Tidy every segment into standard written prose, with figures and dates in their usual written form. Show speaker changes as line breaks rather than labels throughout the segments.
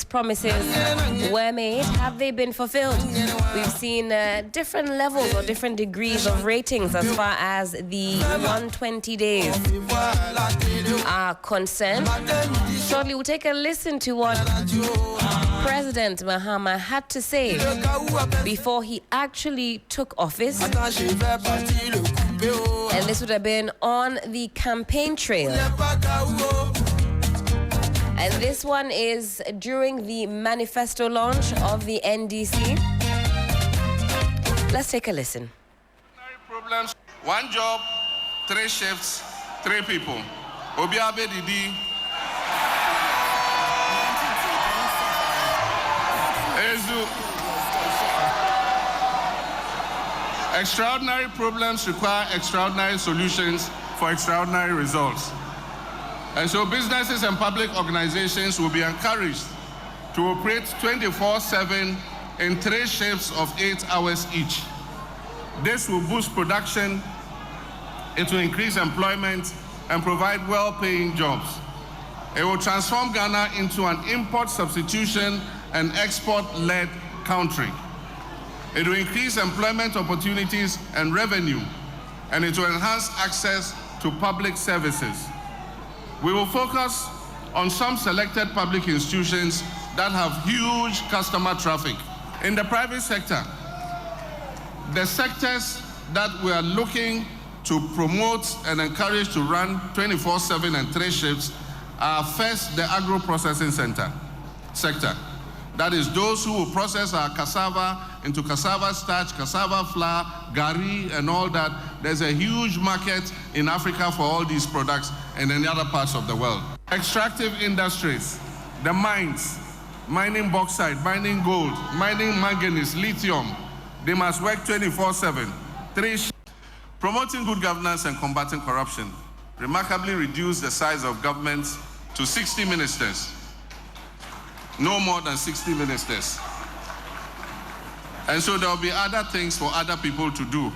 Promises were made, have they been fulfilled? We've seen different levels or different degrees of ratings as far as the 120 days are concerned. Shortly, we'll take a listen to what President Mahama had to say before he actually took office. And this would have been on the campaign trail. And this one is during the manifesto launch of the NDC. Let's take a listen.
Problems. One job, 3 shifts, 3 people. Obiabe Didi. Ezu. Extraordinary problems require extraordinary solutions for extraordinary results. And so businesses and public organizations will be encouraged to operate 24/7 in 3 shifts of 8 hours each. This will boost production, it will increase employment and provide well-paying jobs. It will transform Ghana into an import substitution and export-led country. It will increase employment opportunities and revenue, and it will enhance access to public services. We will focus on some selected public institutions that have huge customer traffic. In the private sector, the sectors that we are looking to promote and encourage to run 24/7 and 3 shifts are first the agro-processing sector. That is those who will process our cassava into cassava starch, cassava flour, gari, and all that. There's a huge market in Africa for all these products and in the other parts of the world. Extractive industries, the mines, mining bauxite, mining gold, mining manganese, lithium, they must work 24/7. 3 shifts. Promoting good governance and combating corruption. Remarkably reduce the size of governments to 60 ministers. No more than 60 ministers. And so there will be other things for other people to do.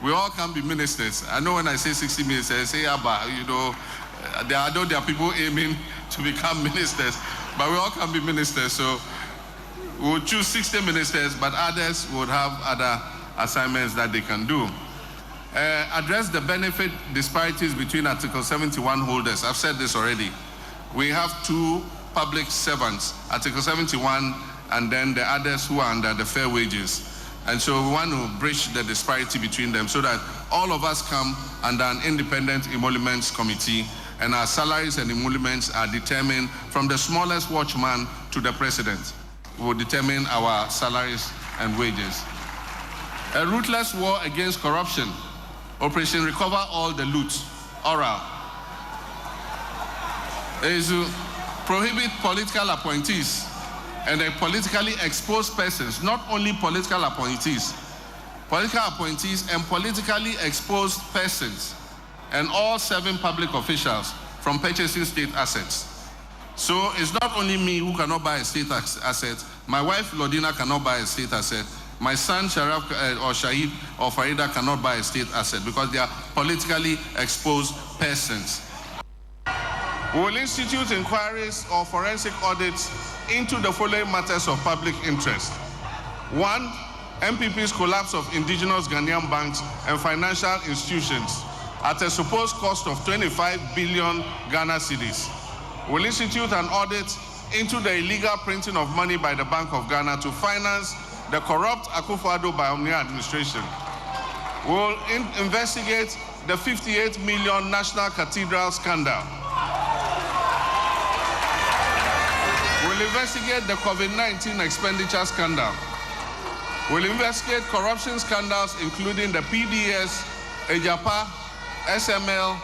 We all can be ministers. I know when I say 60 ministers, I say, Abba, you know, there are people aiming to become ministers, but we all can be ministers. So we'll choose 60 ministers, but others would have other assignments that they can do. Address the benefit disparities between Article 71 holders. I've said this already. We have 2 public servants, Article 71, and then the others who are under the fair wages. And so we want to bridge the disparity between them so that all of us come under an independent emoluments committee, and our salaries and emoluments are determined from the smallest watchman to the president. We will determine our salaries and wages. A ruthless war against corruption. Operation Recover All the Loot, oral. Prohibit political appointees and politically exposed persons, not only political appointees and politically exposed persons, and all 7 public officials from purchasing state assets. So it's not only me who cannot buy a state asset, my wife Lodina cannot buy a state asset, my son Sharaf or Shahid or Farida cannot buy a state asset because they are politically exposed persons. We will institute inquiries or forensic audits into the following matters of public interest. 1, MPP's collapse of indigenous Ghanaian banks and financial institutions at a supposed cost of 25 billion Ghana cedis. We will institute an audit into the illegal printing of money by the Bank of Ghana to finance the corrupt Akufo-Addo Biomnia administration. We will investigate the 58 million National Cathedral scandal. We'll investigate the COVID-19 expenditure scandal. We'll investigate corruption scandals including the PDS, Ejapa, SML,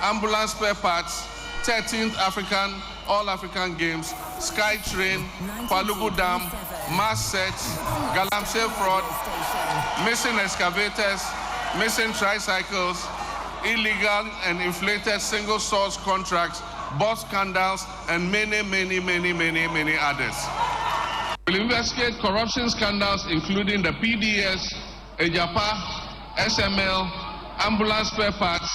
ambulance spare parts, 13th African, All-African Games, SkyTrain, Palugu Dam, mass sets, Galamsey fraud, missing excavators, missing tricycles, illegal and inflated single source contracts, bus scandals, and many others. We'll investigate corruption scandals including the PDS, Ejapa, SML, ambulance spare parts,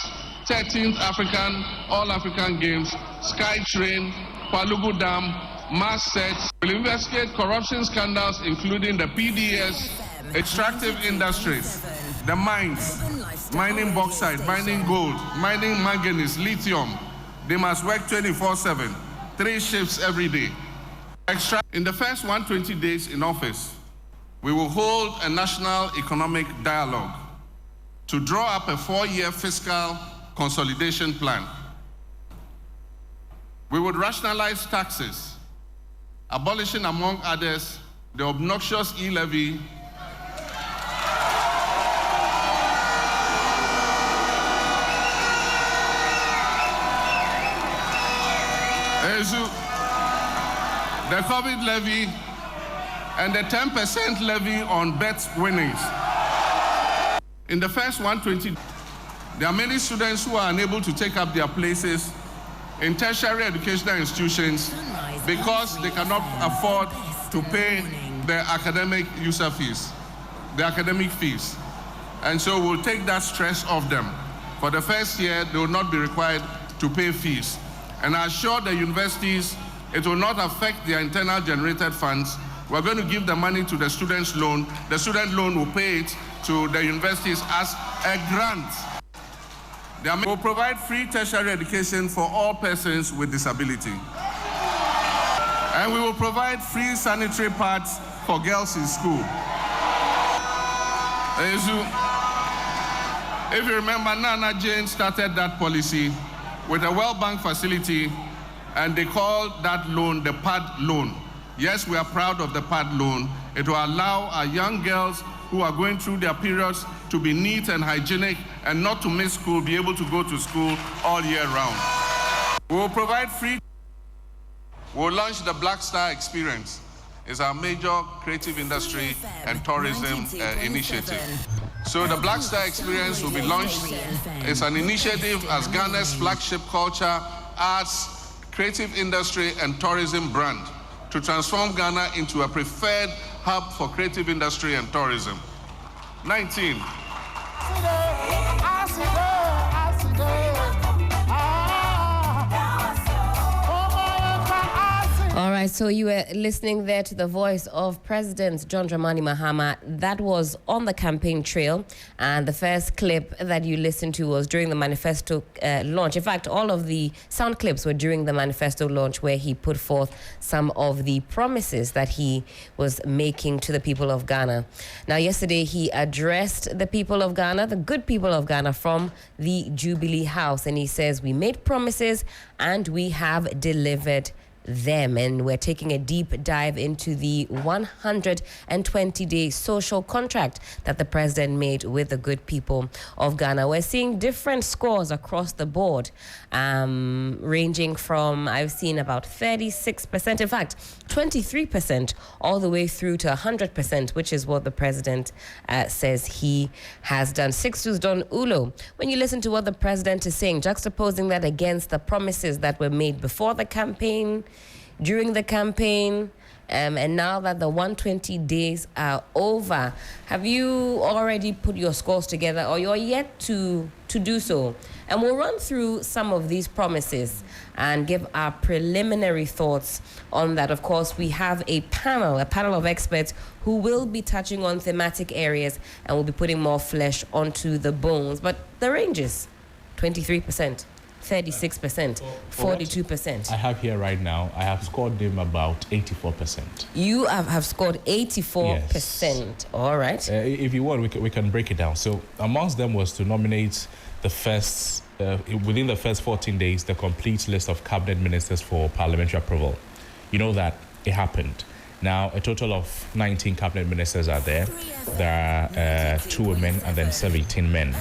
13th African, All-African Games, SkyTrain, Palugu Dam, mass sets, will investigate corruption scandals including the PDS, extractive industries, the mines, mining bauxite, mining gold, mining manganese, lithium. They must work 24/7, 3 shifts every day. In the first 120 days in office, we will hold a national economic dialogue to draw up a 4-year fiscal consolidation plan. We would rationalize taxes, abolishing, among others, the obnoxious e-levy, the COVID levy, and the 10% levy on bet winnings. In the first 120, there are many students who are unable to take up their places in tertiary educational institutions because they cannot afford to pay their academic user fees, the academic fees. And so we'll take that stress off them. For the first year, they will not be required to pay fees. And I assure the universities it will not affect their internal generated funds. We're going to give the money to the student's loan. The student loan will pay it to the universities as a grant. They will provide free tertiary education for all persons with disability. And we will provide free sanitary pads for girls in school. If you remember, Nana Jane started that policy with a World Bank facility, and they called that loan the PAD loan. Yes, we are proud of the PAD loan. It will allow our young girls who are going through their periods to be neat and hygienic and not to miss school, be able to go to school all year round. We will provide free. We will launch the Black Star Experience. It's our major creative industry and tourism initiative. So the Black Star Experience will be launched. It's an initiative as Ghana's flagship culture, arts, creative industry and tourism brand to transform Ghana into a preferred hub for creative industry and tourism. 19.
All right, so you were listening there to the voice of President John Dramani Mahama. That was on the campaign trail, and the first clip that you listened to was during the manifesto launch. In fact, all of the sound clips were during the manifesto launch, where he put forth some of the promises that he was making to the people of Ghana. Now, yesterday he addressed the people of Ghana, the good people of Ghana, from the Jubilee House, and he says, we made promises and we have delivered them. And we're taking a deep dive into the 120-day social contract that the president made with the good people of Ghana. We're seeing different scores across the board, ranging from, I've seen about 36%, in fact 23%, all the way through to 100%, which is what the president says he has done. Sixtus Don Ulo, when you listen to what the president is saying, juxtaposing that against the promises that were made before the campaign, during the campaign, and now that the 120 days are over, have you already put your scores together, or you're yet to do so? And we'll run through some of these promises and give our preliminary thoughts on that. Of course, we have a panel of experts who will be touching on thematic areas and will be putting more flesh onto the bones. But the ranges, 23%. 36%, 42%.
I have here right now, I have scored them about 84%.
You have scored 84%. Yes. All right.
If you want, we can break it down. So amongst them was to nominate the first, within the first 14 days, the complete list of cabinet ministers for parliamentary approval. You know that it happened. Now, a total of 19 cabinet ministers are there. There are 2 women and then 17 men.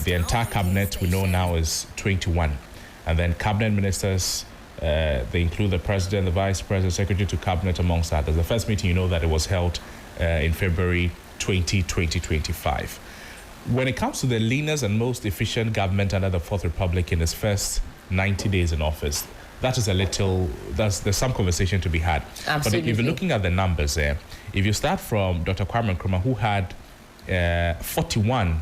The entire cabinet we know now is 21. And then cabinet ministers, they include the president, the vice president, secretary to cabinet, amongst others. The first meeting, you know that it was held in February 2025. When it comes to the leanest and most efficient government under the Fourth Republic in its first 90 days in office, that is there's some conversation to be had.
Absolutely.
But if you're looking at the numbers there, if you start from Dr. Kwame Nkrumah, who had 41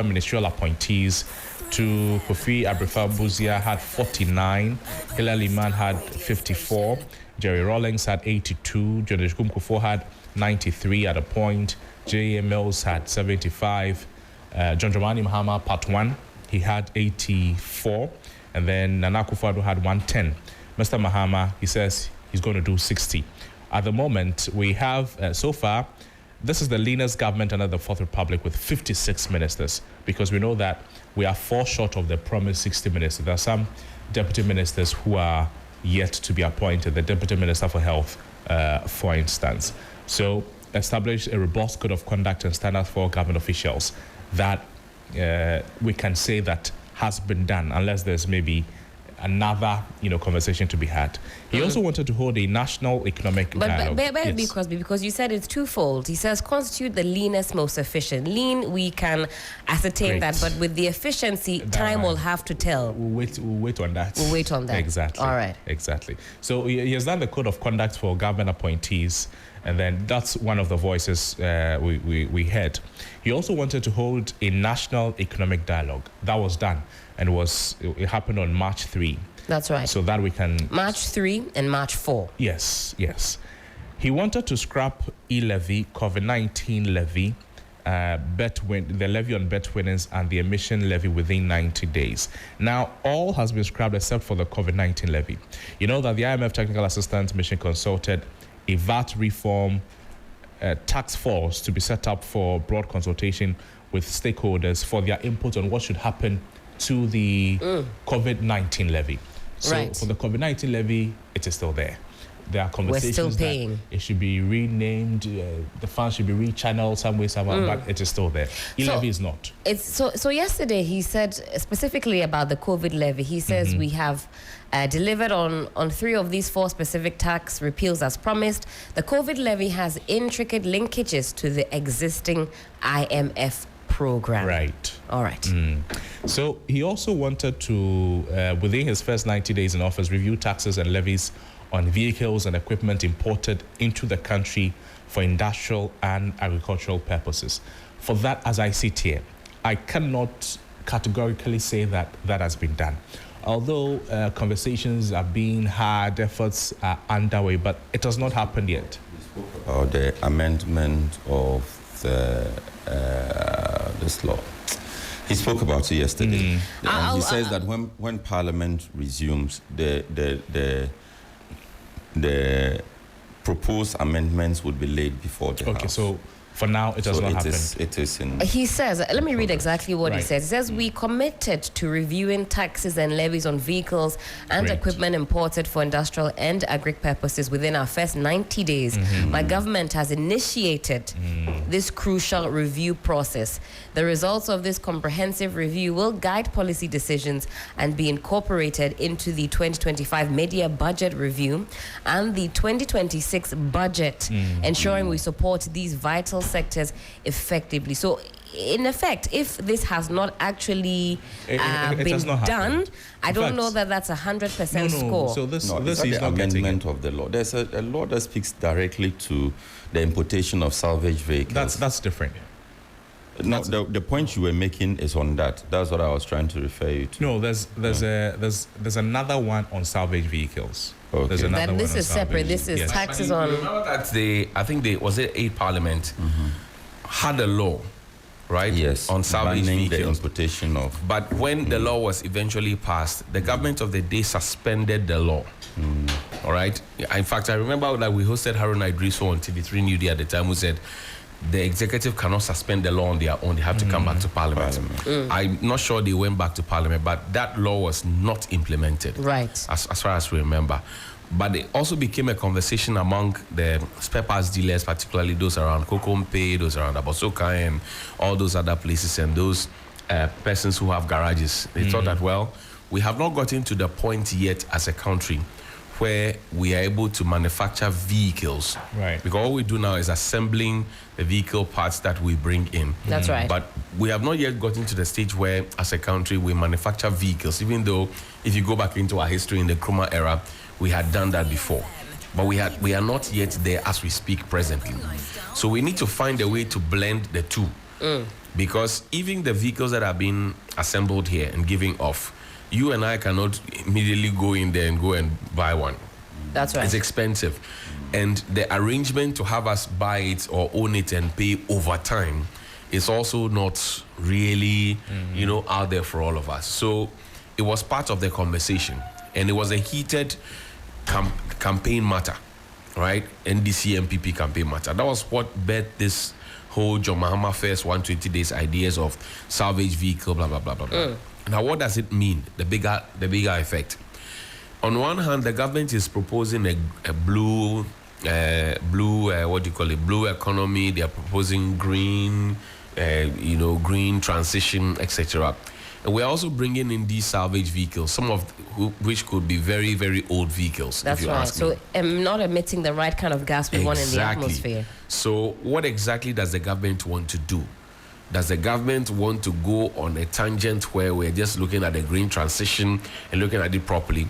ministerial appointees to Kofi Abrefa-Buzia had 49, Hilary Liman had 54, Jerry Rawlings had 82, Jonas Kumkufo had 93 at a point, J.A. Mills had 75, John Dramani Mahama, part 1, he had 84, and then Nana Akufo-Addo had 110. Mr. Mahama, he says he's going to do 60. At the moment, we have, so far, this is the leanest government under the Fourth Republic with 56 ministers, because we know that we are 4 short of the promised 60 ministers. There are some deputy ministers who are yet to be appointed, the Deputy Minister for Health, for instance. So establish a robust code of conduct and standards for government officials that we can say that has been done, unless there's maybe another, conversation to be had. He also wanted to hold a national economic dialogue.
But because you said it's twofold. He says constitute the leanest, most efficient. Lean, we can ascertain that, but with the efficiency, time will have to tell.
We'll wait on that.
We'll wait on that.
Exactly.
All right.
Exactly. So he has done the code of conduct for government appointees, and then that's one of the voices we heard. He also wanted to hold a national economic dialogue. That was done, and it happened on March 3.
That's right.
So that we can...
March 3 and March 4.
Yes. He wanted to scrap e-levy, COVID-19 levy, the levy on bet winnings, and the emission levy within 90 days. Now, all has been scrapped except for the COVID-19 levy. You know that the IMF Technical Assistance Mission consulted a VAT reform task force to be set up for broad consultation with stakeholders for their input on what should happen to the COVID-19 levy. So for the COVID-19 levy, it is still there. There are conversations.
We're still paying.
That it should be renamed, the funds should be rechanneled some way, somehow, but it is still there. E-levy is not.
So yesterday he said specifically about the COVID levy, he says we have delivered on 3 of these 4 specific tax repeals as promised. The COVID levy has intricate linkages to the existing IMF program.
Right.
All right.
So he also wanted to, within his first 90 days in office, review taxes and levies on vehicles and equipment imported into the country for industrial and agricultural purposes. For that, as I sit here, I cannot categorically say that that has been done. Although conversations are being had, efforts are underway, but it has not happened yet.
About the amendment of this law. He spoke about it yesterday. And he says that when Parliament resumes, the proposed amendments would be laid before the House.
Okay, so for now, it has not happened.
It is in...
He says, let me read exactly what he says. He says, we committed to reviewing taxes and levies on vehicles and equipment imported for industrial and agric purposes within our first 90 days. My government has initiated this crucial review process. The results of this comprehensive review will guide policy decisions and be incorporated into the 2025 mid-year budget review and the 2026 budget, ensuring we support these vital sectors effectively. So in effect, if this has not actually been done, I don't know that that's 100% score.
So this
is the amendment of the law. There's a law that speaks directly to the importation of salvage vehicles.
That's different.
No, the point you were making is on that. That's what I was trying to refer you to.
No, there's another one on salvage vehicles.
Okay.
There's another one.
This is separate. This is taxes on.
Remember that I think they was it 8 Parliament had a law, right?
Yes,
on salvage vehicles.
The importation of.
But when the law was eventually passed, the government of the day suspended the law. All right. In fact, I remember that we hosted Harun Idriso on TV3 New Day at the time, who said the executive cannot suspend the law on their own. They have to come back to Parliament. I'm not sure they went back to Parliament, but that law was not implemented.
Right.
As far as we remember. But it also became a conversation among the spare parts dealers, particularly those around Kokompe, those around Abosoka, and all those other places, and those persons who have garages. They thought that, well, we have not gotten to the point yet as a country where we are able to manufacture vehicles.
Right.
Because all we do now is assembling the vehicle parts that we bring in.
That's right.
But we have not yet gotten to the stage where, as a country, we manufacture vehicles, even though if you go back into our history in the Nkrumah era, we had done that before. But we are not yet there as we speak presently. So we need to find a way to blend the two. Because even the vehicles that are being assembled here and giving off, you and I cannot immediately go in there and go and buy one.
That's right.
It's expensive. And the arrangement to have us buy it or own it and pay over time is also not really, out there for all of us. So it was part of the conversation. And it was a heated campaign matter, right? NDC MPP campaign matter. That was what birthed this whole John Mahama first 120 days ideas of salvage vehicle, blah, blah, blah, blah, blah. Now, what does it mean? The bigger effect. On one hand, the government is proposing a blue blue economy. They are proposing green, green transition, etc. And we're also bringing in these salvage vehicles, some of which could be very, very old vehicles.
That's
if you
right.
ask
So
me.
Not emitting the right kind of gas we want in the atmosphere.
So what exactly does the government want to do? Does the government want to go on a tangent where we're just looking at the green transition and looking at it properly?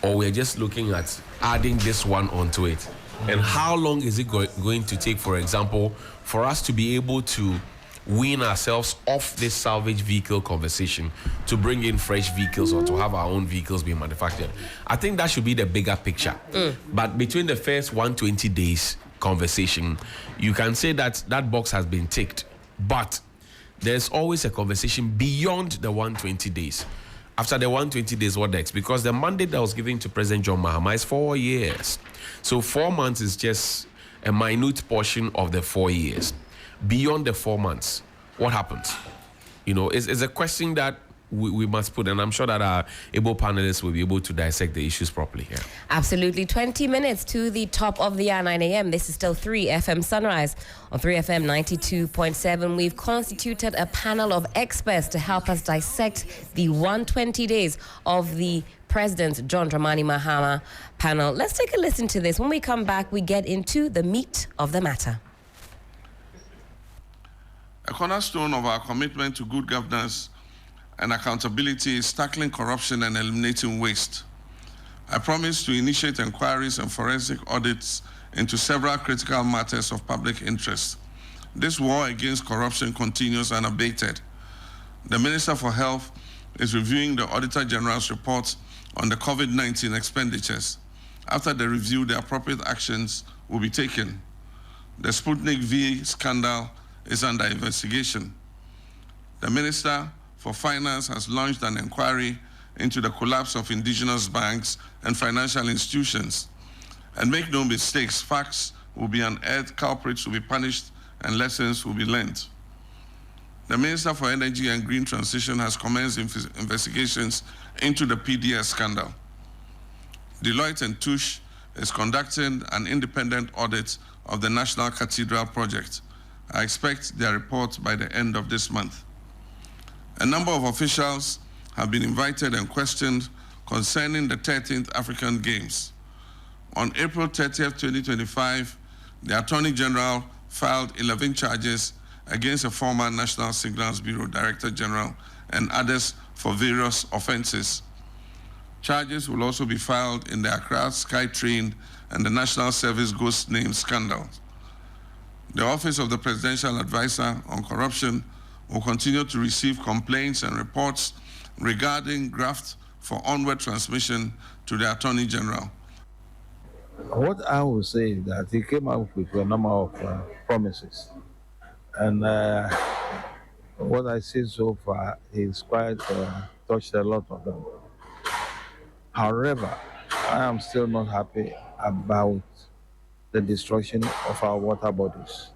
Or we're just looking at adding this one onto it? And how long is it going to take, for example, for us to be able to wean ourselves off this salvage vehicle conversation to bring in fresh vehicles or to have our own vehicles being manufactured? I think that should be the bigger picture. But between the first 120 days conversation, you can say that that box has been ticked. But there's always a conversation beyond the 120 days. After the 120 days, what next? Because the mandate that was given to President John Mahama is 4 years. So 4 months is just a minute portion of the 4 years. Beyond the 4 months, what happens? It's a question that we must put, and I'm sure that our able panelists will be able to dissect the issues properly here.
Absolutely. 20 minutes to the top of the hour, 9 a.m. This is still 3FM Sunrise on 3FM 92.7. We've constituted a panel of experts to help us dissect the 120 days of the President John Dramani Mahama panel. Let's take a listen to this. When we come back, we get into the meat of the matter.
A cornerstone of our commitment to good governance and accountability is tackling corruption and eliminating waste. I promise to initiate inquiries and forensic audits into several critical matters of public interest. This war against corruption continues unabated. The Minister for Health is reviewing the Auditor General's report on the COVID-19 expenditures. After the review, the appropriate actions will be taken. The Sputnik V scandal is under investigation. The Minister for Finance has launched an inquiry into the collapse of indigenous banks and financial institutions. And make no mistakes, facts will be unearthed, culprits will be punished, and lessons will be learned. The Minister for Energy and Green Transition has commenced investigations into the PDS scandal. Deloitte & Touche is conducting an independent audit of the National Cathedral project. I expect their report by the end of this month. A number of officials have been invited and questioned concerning the 13th African Games. On April 30th, 2025, the Attorney General filed 11 charges against a former National Signals Bureau Director General and others for various offenses. Charges will also be filed in the Accra SkyTrain and the National Service Ghost Name scandals. The Office of the Presidential Advisor on Corruption will continue to receive complaints and reports regarding graft for onward transmission to the Attorney General.
What I would say is that he came up with a number of promises. And what I see so far is quite touched a lot of them. However, I am still not happy about the destruction of our water bodies.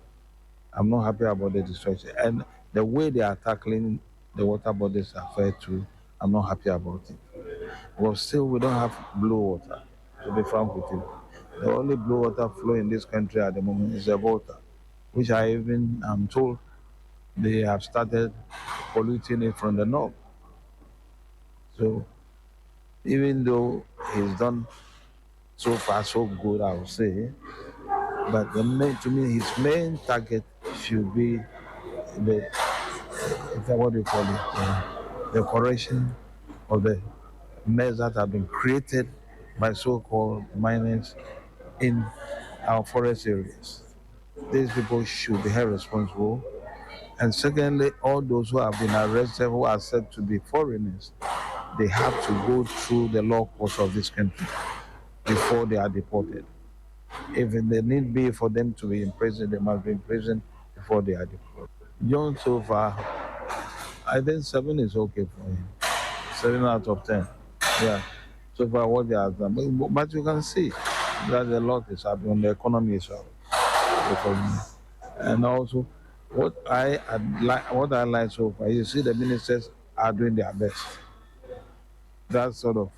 I'm not happy about the destruction. And the way they are tackling the water bodies are fair too. I'm not happy about it. But still, we don't have blue water, to be frank with you. The only blue water flow in this country at the moment is the water, which I'm told they have started polluting it from the north. So even though he's done so far so good, I would say, but to me, his main target should be the correction of the mess that have been created by so-called miners in our forest areas. These people should be held responsible And secondly, all those who have been arrested who are said to be foreigners, they have to go through the law courts of this country before they are deported. If there need be for them to be in prison, they must be in prison before they are deported. John, so far, I think 7 is okay for him. 7 out of 10. Yeah. So far, what they have done. But you can see that a lot is happening. The economy is up. And also, what I like so far, you see the ministers are doing their best. That sort of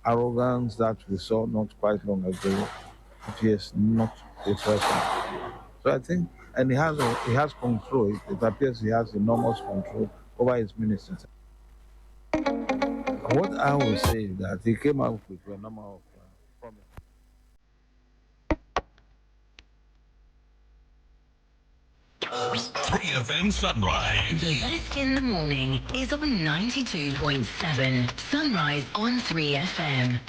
arrogance that we saw not quite long ago appears not the first one. So I think, and he has control. It appears he has enormous control over his ministers. What I will say is that he came out with a number of promises.
3FM Sunrise.
The best in the morning is on 92.7 Sunrise on 3FM.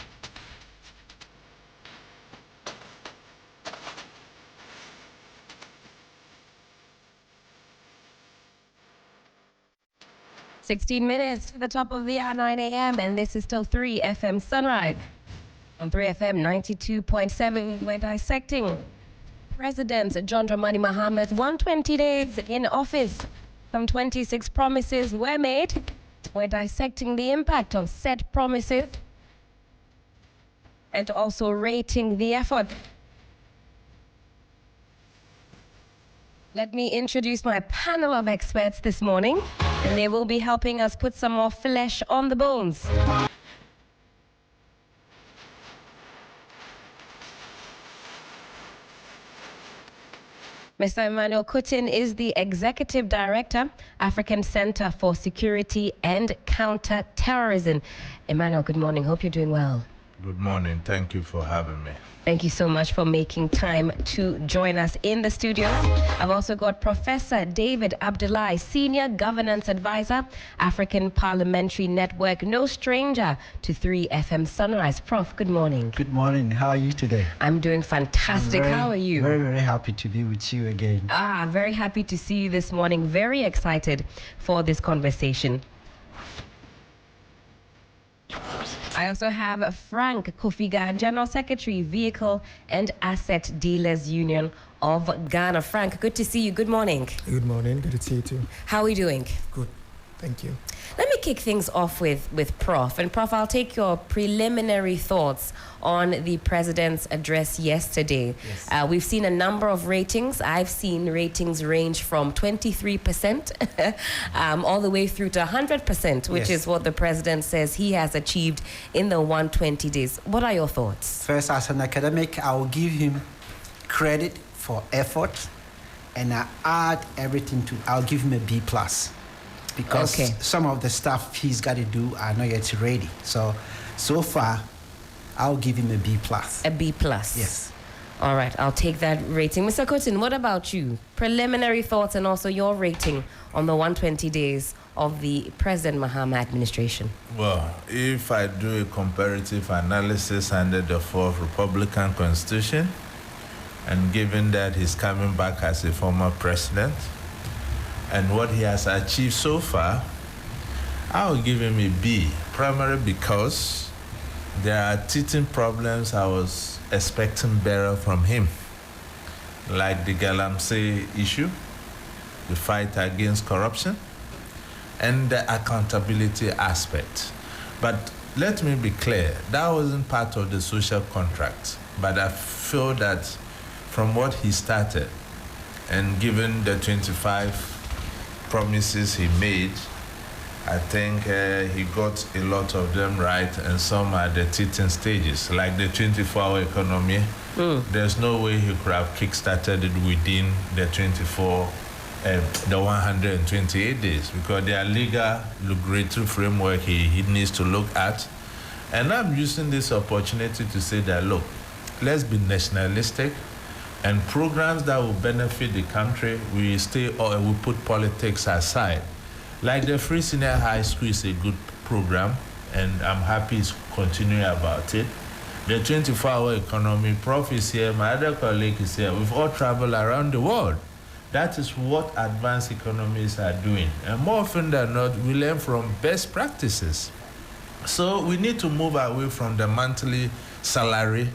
.16 to the top of the hour, 9 a.m. and this is still 3FM Sunrise. On 3FM 92.7, we're dissecting President John Dramani Mahama's 120 days in office. Some 26 promises were made. We're dissecting the impact of said promises and also rating the effort. Let me introduce my panel of experts this morning, and they will be helping us put some more flesh on the bones. Mr. Emmanuel Kutin is the Executive Director, African Center for Security and Counter-Terrorism. Emmanuel, good morning. Hope you're doing well.
Good morning. Thank you for having me.
Thank you so much for making time to join us in the studio. I've also got Professor David Abdullahi, Senior Governance Advisor, African Parliamentary Network, no stranger to 3FM Sunrise. Prof, good morning.
Good morning. How are you today?
I'm doing fantastic. How are you?
Very, very happy to be with you again.
Very happy to see you this morning. Very excited for this conversation. I also have Frank Kofiga, General Secretary, Vehicle and Asset Dealers Union of Ghana. Frank, good to see you. Good morning.
Good morning. Good to see you too.
How are we doing?
Good. Thank you.
Let me kick things off with Prof. And Prof, I'll take your preliminary thoughts on the President's address yesterday.
Yes.
We've seen a number of ratings. I've seen ratings range from 23% all the way through to 100%, which is what the President says he has achieved in the 120 days. What are your thoughts?
First, as an academic, I will give him credit for effort, and I'll give him a B+. Because some of the stuff he's got to do are not yet ready. So far, I'll give him a B+.
A B+?
Yes.
All right, I'll take that rating. Mr. Kutin, what about you? Preliminary thoughts and also your rating on the 120 days of the President Mahama administration.
Well, if I do a comparative analysis under the 4th Republican Constitution, and given that he's coming back as a former president, and what he has achieved so far, I will give him a B, primarily because there are teething problems I was expecting better from him, like the Galamsey issue, the fight against corruption, and the accountability aspect. But let me be clear, that wasn't part of the social contract, but I feel that from what he started, and given the 25 promises he made, I think he got a lot of them right, and some are the teething stages, like the 24-hour economy. There's no way he could have kickstarted it within the 128 days, because there are legal regulatory framework he needs to look at. And I'm using this opportunity to say that, look, let's be nationalistic, and programs that will benefit the country, we put politics aside. Like the Free Senior High School is a good program, and I'm happy it's continuing about it. The 24-hour economy, Prof is here, my other colleague is here. We've all traveled around the world. That is what advanced economies are doing. And more often than not, we learn from best practices. So we need to move away from the monthly salary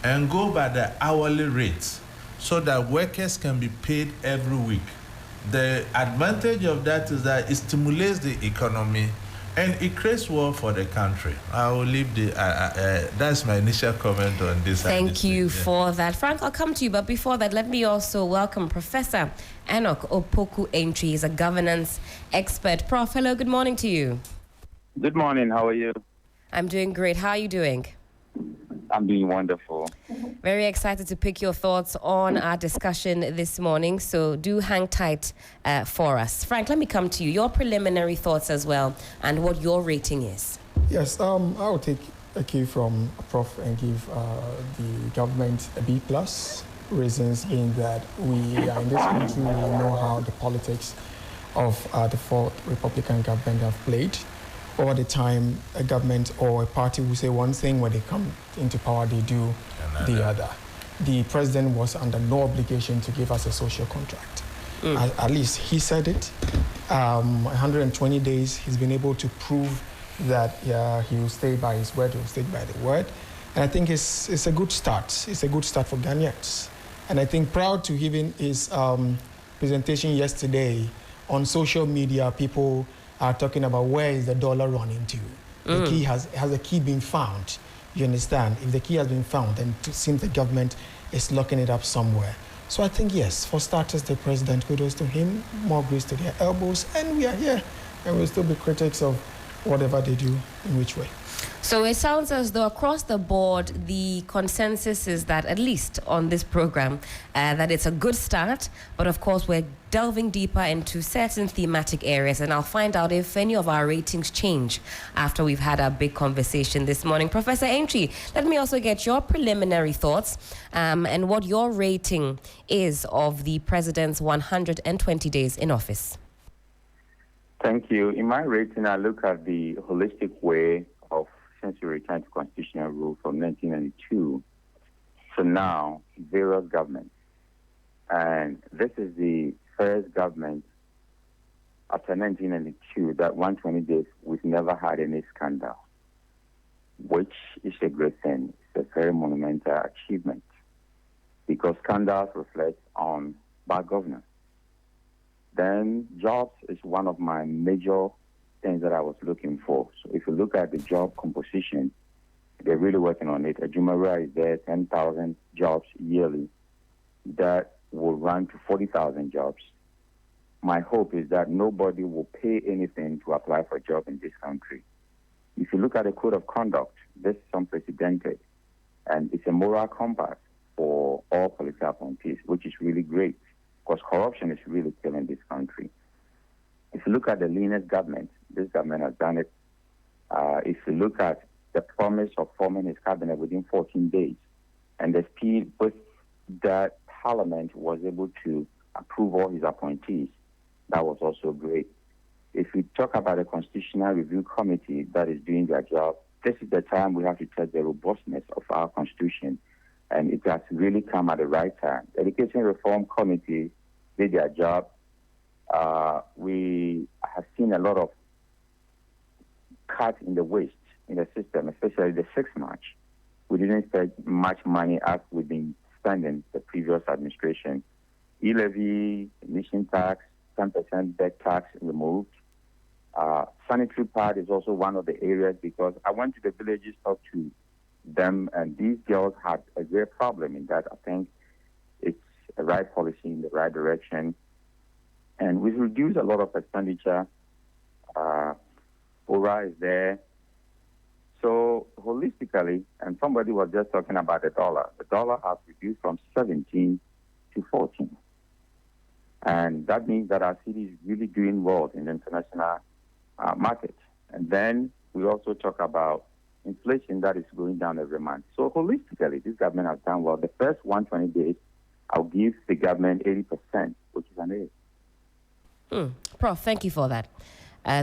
and go by the hourly rates so that workers can be paid every week. The advantage of that is that it stimulates the economy and it creates wealth for the country. I will leave that's my initial comment on this.
Thank you for that. Frank, I'll come to you, but before that, let me also welcome Professor Enoch Opoku-Antwi. He's a governance expert. Prof, hello, good morning to you.
Good morning, how are you?
I'm doing great. How are you doing?
I'm doing wonderful.
Very excited to pick your thoughts on our discussion this morning, so do hang tight for us. Frank, let me come to you. Your preliminary thoughts as well, and what your rating is.
Yes, I'll take a cue from Prof and give the government a B+. Reasons being that we are in this country, we know how the politics of the fourth Republican government have played. All the time, a government or a party will say one thing, when they come into power, they do the other. The president was under no obligation to give us a social contract. At least he said it. 120 days, he's been able to prove that he will stay by his word, he will stay by the word. And I think it's a good start. It's a good start for Ghanaians. And I think proud to even his presentation yesterday on social media, people are talking about where is the dollar running to. The key has the key been found? You understand? If the key has been found, then it seems the government is locking it up somewhere. So I think, yes, for starters, the president, kudos to him, more grease to their elbows, and we are here. And we'll still be critics of whatever they do, in which way.
So it sounds as though across the board, the consensus is that, at least on this program, that it's a good start. But of course, we're delving deeper into certain thematic areas, and I'll find out if any of our ratings change after we've had our big conversation this morning. Professor Antwi, let me also get your preliminary thoughts and what your rating is of the president's 120 days in office.
Thank you. In my rating, I look at the holistic way of, since we returned to constitutional rule from 1992 to now, various governments. And this is the first government after 1992 that 120 days we've never had any scandal, which is a great thing. It's a very monumental achievement because scandals reflect on bad governance. Then jobs is one of my major things that I was looking for. So if you look at the job composition, they're really working on it. Ajumara is there, 10,000 jobs yearly. That will run to 40,000 jobs. My hope is that nobody will pay anything to apply for a job in this country. If you look at the code of conduct, this is unprecedented. And it's a moral compass for all political appointees, which is really great because corruption is really killing this country. If you look at the leanest government, this government has done it. If you look at the promise of forming his cabinet within 14 days and the speed with that Parliament was able to approve all his appointees, that was also great. If we talk about the Constitutional Review Committee that is doing their job, this is the time we have to test the robustness of our Constitution, and it has really come at the right time. The Education Reform Committee did their job. We have seen a lot of cuts in the waste in the system, especially the 6 March. We didn't spend much money as we've been spending the previous administration. E-levy, emission tax, 10% debt tax removed. Sanitary pad is also one of the areas because I went to the villages, talked to them, and these girls had a real problem in that. I think it's a right policy in the right direction. And we've reduced a lot of expenditure. ORA is there. So holistically, and somebody was just talking about the dollar. The dollar has reduced from 17 to 14. And that means that our city is really doing well in the international market. And then we also talk about inflation that is going down every month. So holistically, this government has done well. The first 120 days, I'll give the government 80%, which is an A.
Prof, thank you for that.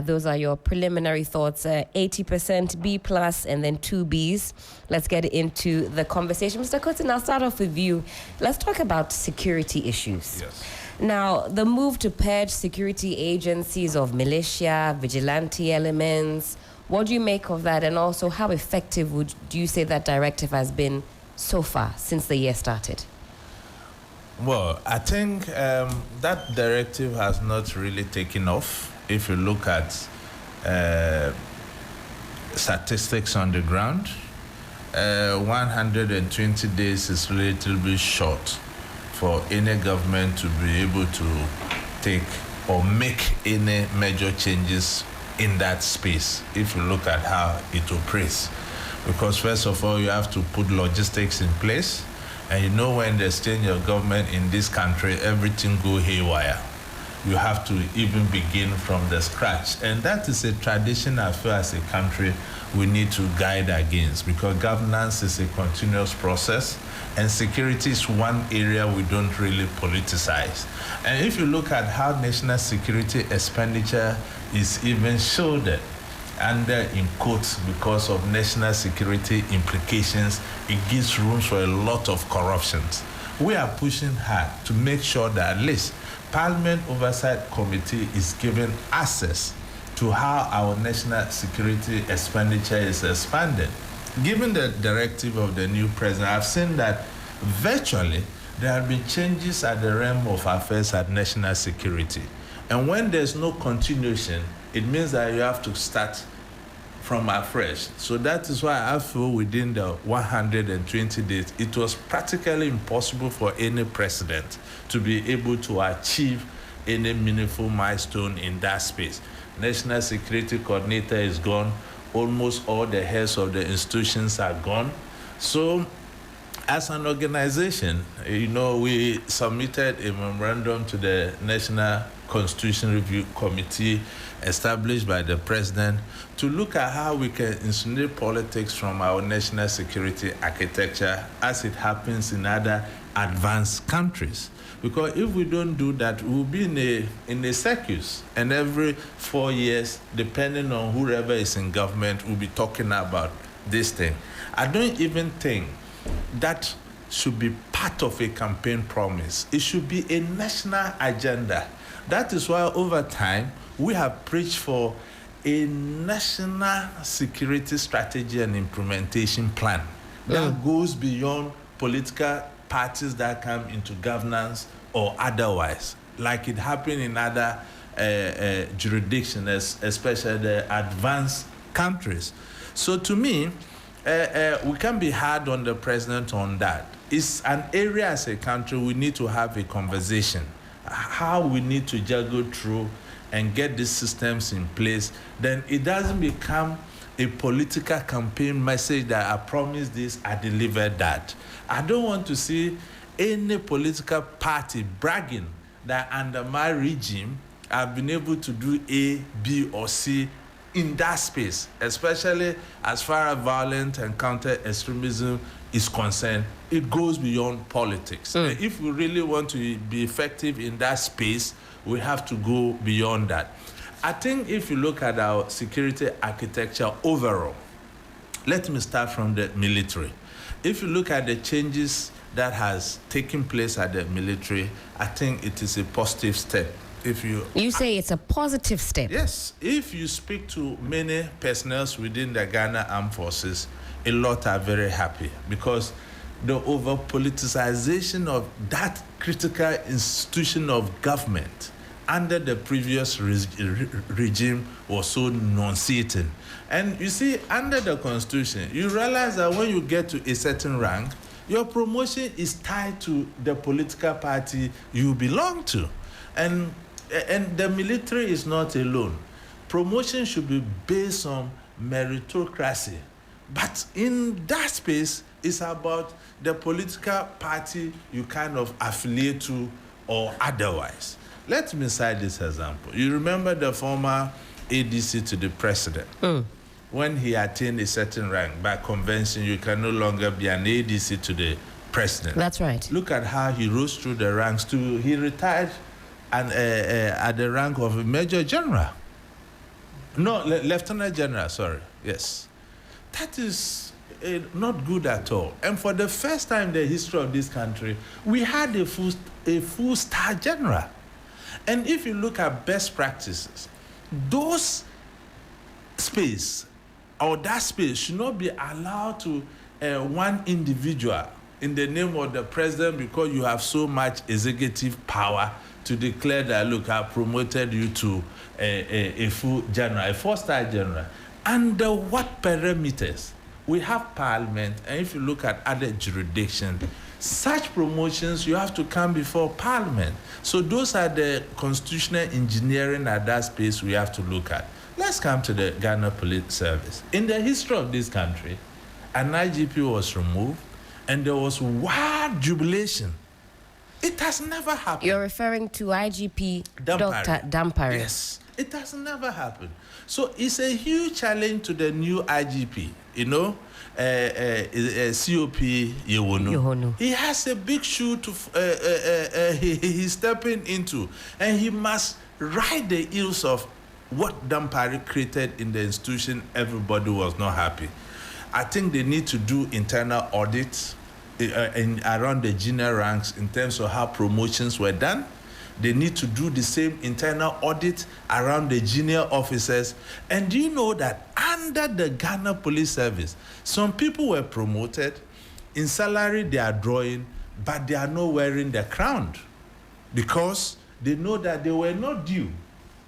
Those are your preliminary thoughts, 80% B+, and then 2 Bs. Let's get into the conversation. Mr. Cotton, I'll start off with you. Let's talk about security issues.
Yes.
Now, the move to purge security agencies of militia, vigilante elements, what do you make of that? And also, how effective do you say that directive has been so far since the year started?
Well, I think that directive has not really taken off. If you look at statistics on the ground, 120 days is relatively short for any government to be able to take or make any major changes in that space, if you look at how it operates. Because first of all, you have to put logistics in place. And you know, when there's change of government in this country, everything go haywire. You have to even begin from the scratch. And that is a tradition I feel as a country we need to guide against, because governance is a continuous process and security is one area we don't really politicize. And if you look at how national security expenditure is even shielded under in quotes because of national security implications, it gives room for a lot of corruptions. We are pushing hard to make sure that at least Parliament Oversight Committee is given access to how our national security expenditure is expanded. Given the directive of the new president, I've seen that virtually there have been changes at the realm of affairs at national security. And when there's no continuation, it means that you have to start from afresh. So that is why I feel within the 120 days, it was practically impossible for any president to be able to achieve any meaningful milestone in that space. National Security Coordinator is gone. Almost all the heads of the institutions are gone. So as an organization, you know, we submitted a memorandum to the National Constitution Review Committee established by the president to look at how we can insulate politics from our national security architecture as it happens in other advanced countries. Because if we don't do that, we'll be in a circus. And every 4 years, depending on whoever is in government, we'll be talking about this thing. I don't even think that should be part of a campaign promise. It should be a national agenda. That is why over time, we have preached for a national security strategy and implementation plan that goes beyond political parties that come into governance or otherwise, like it happened in other jurisdictions, especially the advanced countries. So to me, we can be hard on the president on that. It's an area as a country we need to have a conversation, how we need to juggle through and get these systems in place. Then it doesn't become a political campaign message that I promise this, I delivered that. I don't want to see any political party bragging that under my regime, I've been able to do A, B, or C in that space, especially as far as violent and counter-extremism is concerned. It goes beyond politics. If we really want to be effective in that space, we have to go beyond that. I think if you look at our security architecture overall, let me start from the military. If you look at the changes that has taken place at the military, I think it is a positive step. If you
say it's a positive step.
Yes. If you speak to many personnel within the Ghana Armed Forces, a lot are very happy because the over-politicization of that critical institution of government under the previous regime was so nauseating. And you see, under the Constitution, you realize that when you get to a certain rank, your promotion is tied to the political party you belong to. And the military is not alone. Promotion should be based on meritocracy. But in that space, it's about the political party you kind of affiliate to or otherwise. Let me cite this example. You remember the former ADC to the president. When he attained a certain rank, by convention, you can no longer be an ADC to the president.
That's right.
Look at how he rose through the ranks he retired at the rank of a major general. No, lieutenant general, sorry. Yes. That is not good at all. And for the first time in the history of this country, we had a full star general. And if you look at best practices, those space or that space should not be allowed to one individual in the name of the president because you have so much executive power to declare that, look, I promoted you to a full general, a four-star general. Under what parameters? We have parliament, and if you look at other jurisdictions, such promotions, you have to come before parliament. So those are the constitutional engineering at that space we have to look at. Let's come to the Ghana Police Service. In the history of this country, an IGP was removed, and there was wild jubilation. It has never happened.
You're referring to IGP Dr. Dampare.
Yes, it has never happened. So it's a huge challenge to the new IGP, you know, COP Yewonu. He has a big shoe to he's stepping into, and he must ride the heels of what Dampare created in the institution. Everybody was not happy. I think they need to do internal audits around the junior ranks in terms of how promotions were done. They need to do the same internal audit around the junior officers. And do you know that under the Ghana Police Service, some people were promoted, in salary they are drawing, but they are not wearing the crown because they know that they were not due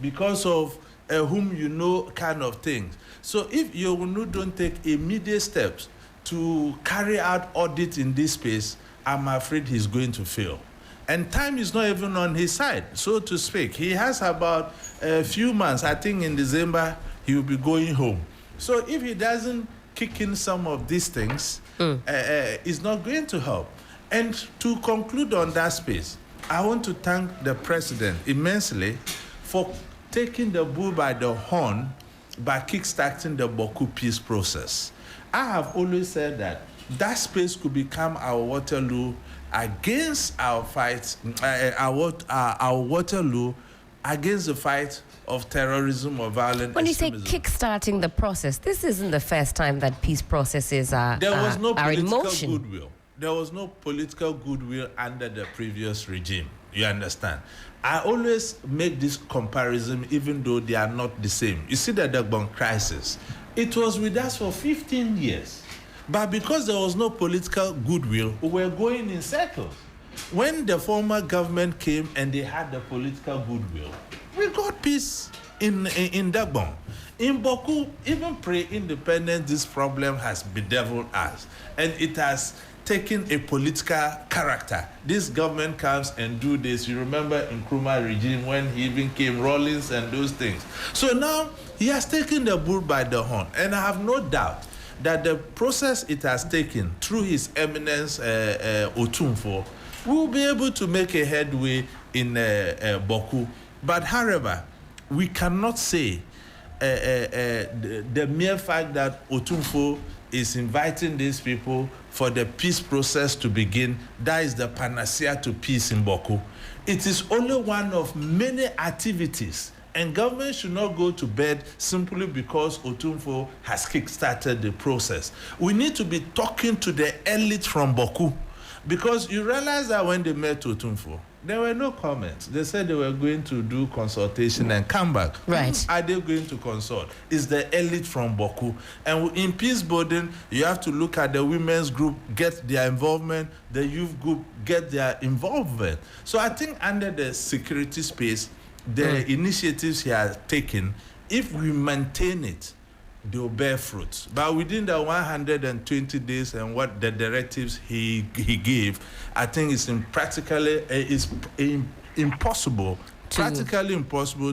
because of whom you know kind of things. So if you don't take immediate steps to carry out audit in this space, I'm afraid he's going to fail. And time is not even on his side, so to speak. He has about a few months. I think in December, he will be going home. So if he doesn't kick in some of these things, it's not going to help. And to conclude on that space, I want to thank the president immensely for taking the bull by the horn by kickstarting the Boku peace process. I have always said that that space could become our Waterloo against our fight, our Waterloo against the fight of terrorism or violent
When
extremism.
you say kickstarting the process, this isn't the first time that peace processes are
There was no
are in
political
motion.
goodwill. There was no political goodwill under the previous regime. You understand? I always make this comparison even though they are not the same. You see the Dagbon crisis. It was with us for 15 years. But because there was no political goodwill, we were going in circles. When the former government came and they had the political goodwill, we got peace in Dagbon. In Boku, even pre-independence, this problem has bedeviled us. And it has taken a political character. This government comes and do this. You remember in Nkrumah regime when he even came, Rawlings and those things. So now he has taken the bull by the horn. And I have no doubt that the process it has taken through His Eminence Otumfo will be able to make a headway in Boku. But however, we cannot say the mere fact that Otumfo is inviting these people for the peace process to begin, that is the panacea to peace in Boku. It is only one of many activities, and government should not go to bed simply because Otumfo has kick-started the process. We need to be talking to the elite from Boku, because you realize that when they met Otumfo, there were no comments. They said they were going to do consultation and come back.
Right.
Who are they going to consult? It's the elite from Boku. And in peace building, you have to look at the women's group, get their involvement, the youth group, get their involvement. So I think under the security space, the initiatives he has taken, if we maintain it, they will bear fruit. But within the 120 days and what the directives he gave, I think it's practically impossible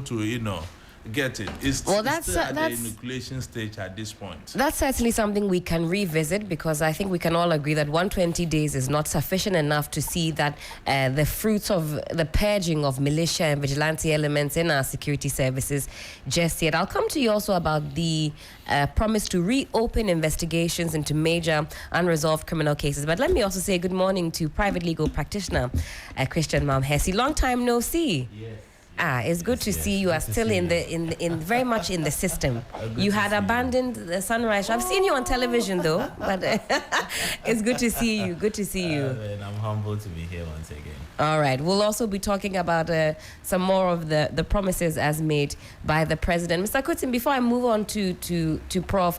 to get it. It's still at the inoculation stage at this point.
That's certainly something we can revisit, because I think we can all agree that 120 days is not sufficient enough to see that the fruits of the purging of militia and vigilante elements in our security services just yet. I'll come to you also about the promise to reopen investigations into major unresolved criminal cases. But let me also say good morning to private legal practitioner Christian Mamhesi. Long time no see.
Yes.
It's good to see you are still in very much in the system. You had abandoned the Sunrise. I've seen you on television though, but it's good to see you. Good to see you.
I'm humbled to be here once again.
All right. We'll also be talking about some more of the promises as made by the president. Mr. Kutin, before I move on to Prof,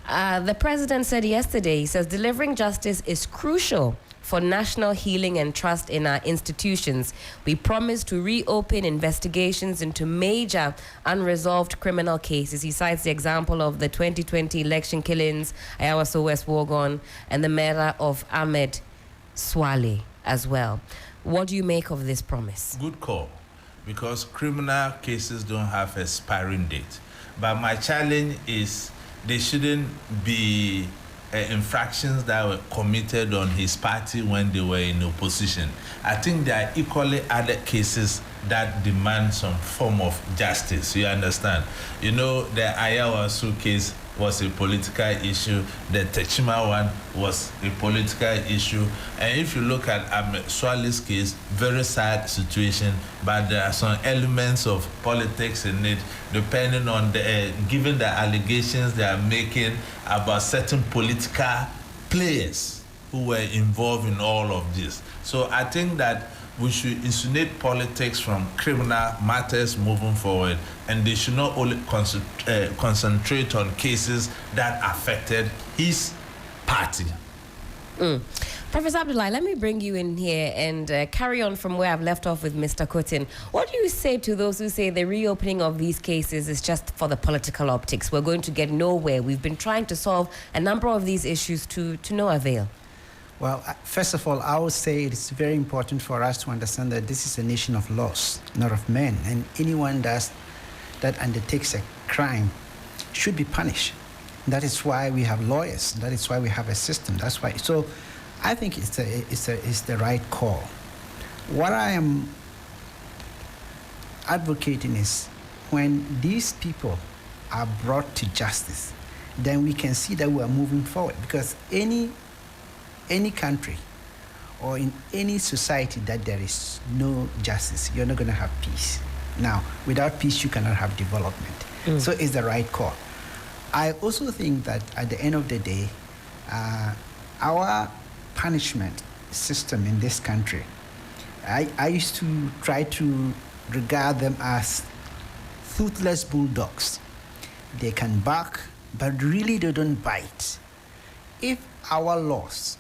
the president said yesterday, he says, delivering justice is crucial for national healing and trust in our institutions. We promise to reopen investigations into major unresolved criminal cases. He cites the example of the 2020 election killings, Ayawaso West Wogon, and the murder of Ahmed Swale as well. What do you make of this promise?
Good call, because criminal cases don't have a expiring date. But my challenge is they shouldn't be infractions that were committed on his party when they were in opposition. I think there are equally other cases that demand some form of justice. You understand? You know, the Ayawaso case was a political issue. The Techima one was a political issue. And if you look at Swale's case, very sad situation, but there are some elements of politics in it, depending on given the allegations they are making about certain political players who were involved in all of this. So I think that we should insulate politics from criminal matters moving forward, and they should not only concentrate on cases that affected his party.
Professor Abdullahi, let me bring you in here and carry on from where I've left off with Mr. Kutin. What do you say to those who say the reopening of these cases is just for the political optics? We're going to get nowhere. We've been trying to solve a number of these issues to no avail.
Well, first of all, I would say it's very important for us to understand that this is a nation of laws, not of men. And anyone that undertakes a crime should be punished. That is why we have lawyers. That is why we have a system. That's why. So I think it's the right call. What I am advocating is when these people are brought to justice, then we can see that we are moving forward. Because any country or in any society that there is no justice, you're not going to have peace. Now, without peace, you cannot have development. So it's the right call. I also think that at the end of the day, our punishment system in this country, I used to try to regard them as toothless bulldogs. They can bark, but really they don't bite. If our laws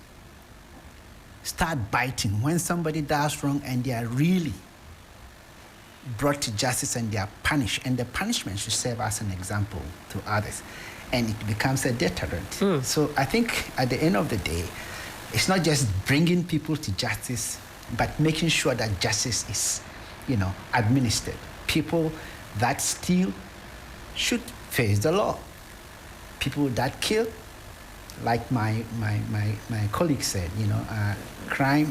start biting when somebody does wrong and they are really brought to justice and they are punished, and the punishment should serve as an example to others, and it becomes a deterrent. So I think at the end of the day, it's not just bringing people to justice, but making sure that justice is, administered. People that steal should face the law. People that kill, like my colleague said, crime,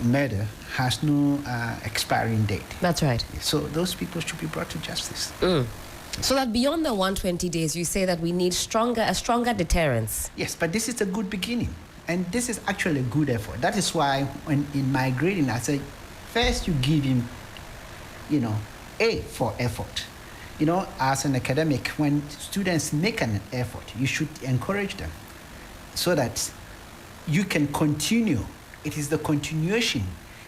murder has no expiring date.
That's right.
So those people should be brought to justice.
So that beyond the 120 days, you say that we need a stronger deterrence.
Yes, but this is a good beginning. And this is actually a good effort. That is why when in my grading, I say, first you give him, A for effort. As an academic, when students make an effort, you should encourage them so that you can continue. It is the continuation,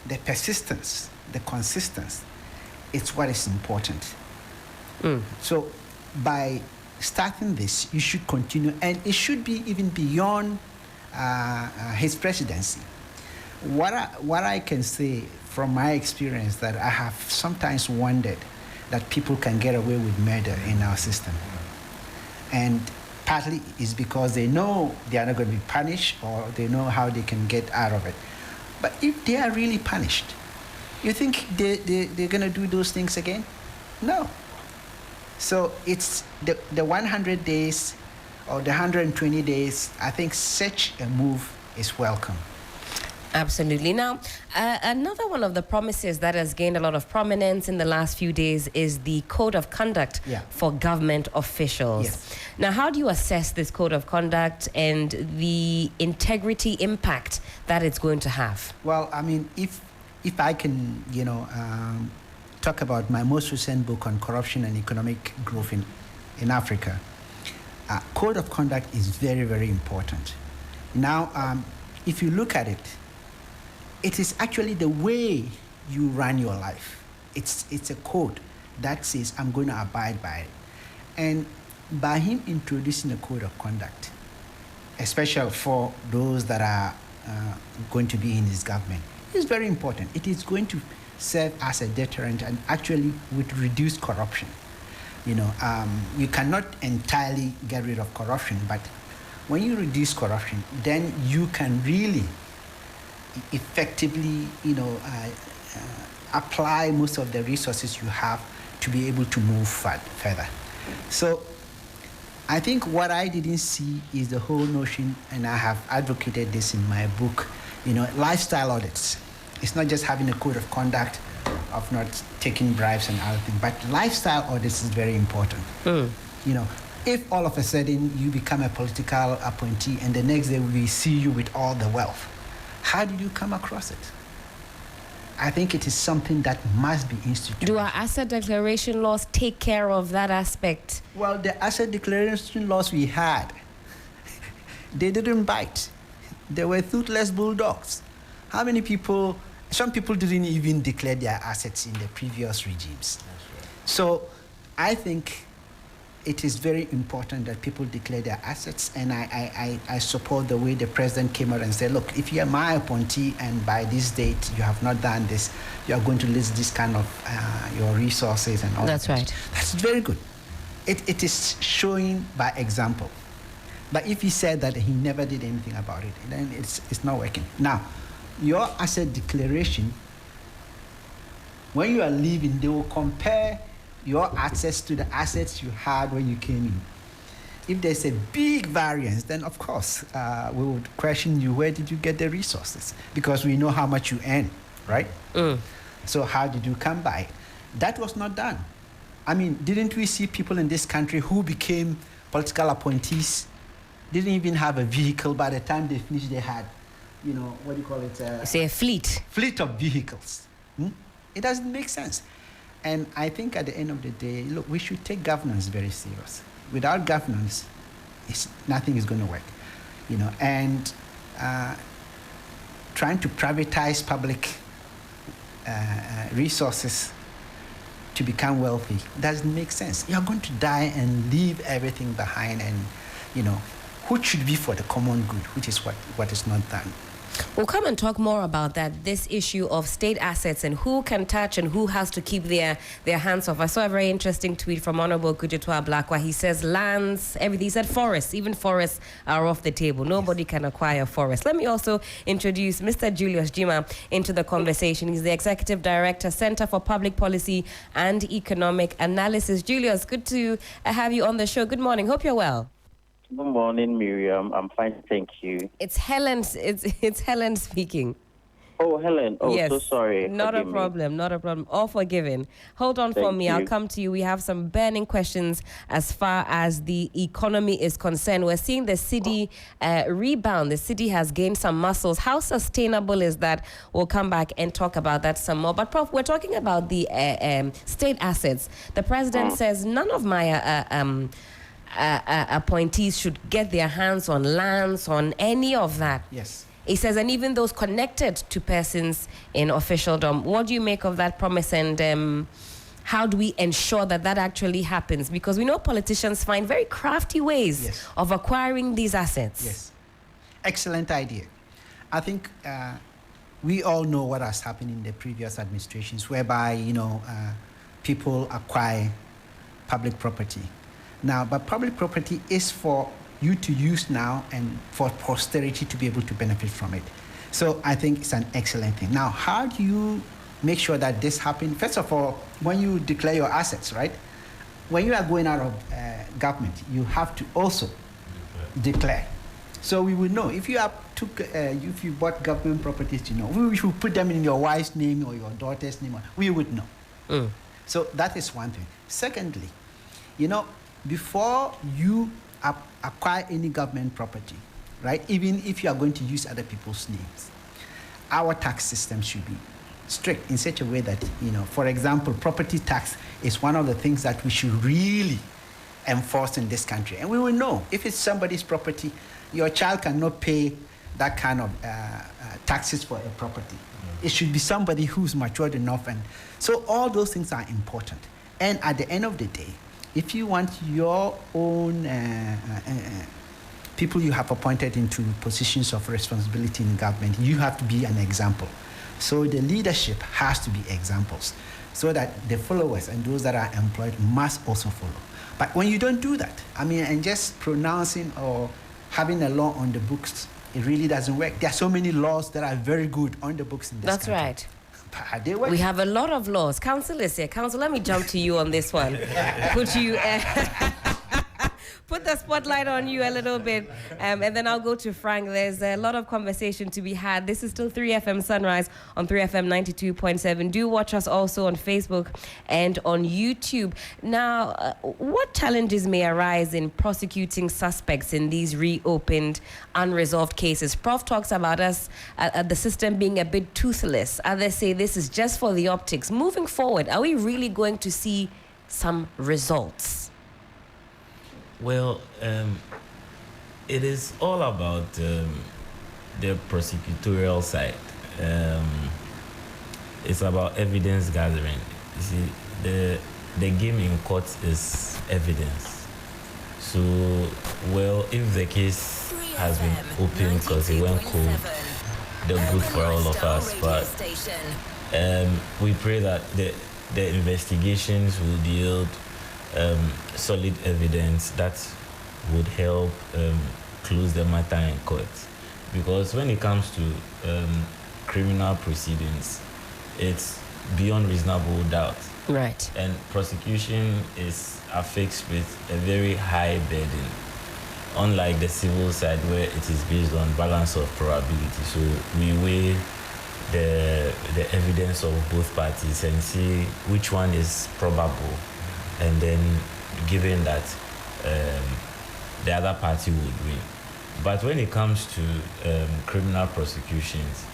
the persistence, the consistency. It's what is important. So by starting this, you should continue, and it should be even beyond his presidency. What I can say from my experience, that I have sometimes wondered that people can get away with murder in our system. And partly is because they know they are not going to be punished, or they know how they can get out of it. But if they are really punished, you think they're going to do those things again? No. So it's the 100 days or the 120 days, I think such a move is welcome.
Absolutely. Now, another one of the promises that has gained a lot of prominence in the last few days is the code of conduct for government officials.
Yes.
Now, how do you assess this code of conduct and the integrity impact that it's going to have?
Well, if if I can, talk about my most recent book on corruption and economic growth in Africa, code of conduct is very, very important. Now, if you look at it, it is actually the way you run your life. It's a code that says, I'm going to abide by it. And by him introducing a code of conduct, especially for those that are going to be in his government, is very important. It is going to serve as a deterrent and actually would reduce corruption. You cannot entirely get rid of corruption, but when you reduce corruption, then you can really effectively, apply most of the resources you have to be able to move further. So I think what I didn't see is the whole notion, and I have advocated this in my book, lifestyle audits. It's not just having a code of conduct of not taking bribes and other things, but lifestyle audits is very important. If all of a sudden you become a political appointee and the next day we see you with all the wealth, how did you come across it? I think it is something that must be instituted.
Do our asset declaration laws take care of that aspect?
Well, the asset declaration laws we had, they didn't bite. They were toothless bulldogs. How many people, some people didn't even declare their assets in the previous regimes. So I think it is very important that people declare their assets, and I support the way the president came out and said, look, if you are my appointee and by this date you have not done this, you are going to list this kind of your resources and all that.
That's right.
That's very good. It is showing by example. But if he said that he never did anything about it, then it's not working. Now, your asset declaration, when you are leaving, they will compare your access to the assets you had when you came in. If there's a big variance, then of course we would question you, where did you get the resources? Because we know how much you earn, right? So how did you come by it? That was not done. I mean, didn't we see people in this country who became political appointees, didn't even have a vehicle? By the time they finished, they had, what do you call it?
Say a fleet.
Fleet of vehicles. It doesn't make sense. And I think at the end of the day, look, we should take governance very serious. Without governance, nothing is going to work. And trying to privatize public resources to become wealthy doesn't make sense. You're going to die and leave everything behind, and which should be for the common good, which is what is not done.
We'll come and talk more about that, this issue of state assets and who can touch and who has to keep their hands off. I saw a very interesting tweet from Honorable Kujitwa Blakwa. He says lands, everything. He said forests, even forests are off the table. Nobody can acquire forests. Let me also introduce Mr. Julius Jima into the conversation. He's the Executive Director, Center for Public Policy and Economic Analysis. Julius, good to have you on the show. Good morning. Hope you're well.
Good morning, Miriam. I'm fine, thank you.
It's Helen. It's Helen speaking.
Oh, Helen. Oh,
yes.
So sorry.
Not a problem. Not a problem. All forgiven. Hold on for me. I'll come to you. We have some burning questions as far as the economy is concerned. We're seeing the city rebound. The city has gained some muscles. How sustainable is that? We'll come back and talk about that some more. But Prof, we're talking about the state assets. The president says none of my appointees should get their hands on lands, on any of that.
Yes.
He says, and even those connected to persons in officialdom. What do you make of that promise, and how do we ensure that actually happens? Because we know politicians find very crafty ways of acquiring these assets.
Yes. Excellent idea. I think we all know what has happened in the previous administrations, whereby, people acquire public property. Now, but public property is for you to use now and for posterity to be able to benefit from it. So I think it's an excellent thing. Now, how do you make sure that this happens? First of all, when you declare your assets, right? When you are going out of government, you have to also declare. So we will know if you if you bought government properties, we should put them in your wife's name or your daughter's name. We would know. So that is one thing. Secondly, before you acquire any government property, right, even if you are going to use other people's names, our tax system should be strict in such a way that, for example, property tax is one of the things that we should really enforce in this country. And we will know if it's somebody's property, your child cannot pay that kind of taxes for a property. It should be somebody who's matured enough. And so all those things are important. And at the end of the day, if you want your own people you have appointed into positions of responsibility in government, you have to be an example. So the leadership has to be examples so that the followers and those that are employed must also follow. But when you don't do that, and just pronouncing or having a law on the books, it really doesn't work. There are so many laws that are very good on the books in this country.
That's right.
But are they working?
We have a lot of laws. Council is here. Council, let me jump to you on this one. Put the spotlight on you a little bit, and then I'll go to Frank. There's a lot of conversation to be had. This is still 3FM Sunrise on 3FM 92.7. Do watch us also on Facebook and on YouTube. Now, what challenges may arise in prosecuting suspects in these reopened, unresolved cases? Prof talks about us, the system being a bit toothless. Others say this is just for the optics. Moving forward, are we really going to see some results?
Well, it is all about the prosecutorial side. It's about evidence gathering. You see, the game in court is evidence. So, well, if the case has been open because it went cold, they're good for all of us. But we pray that the investigations will yield solid evidence that would help close the matter in court. Because when it comes to criminal proceedings, it's beyond reasonable doubt.
Right.
And prosecution is affixed with a very high burden, unlike the civil side where it is based on balance of probability. So we weigh the evidence of both parties and see which one is probable, and then given that the other party would win. But when it comes to criminal prosecutions,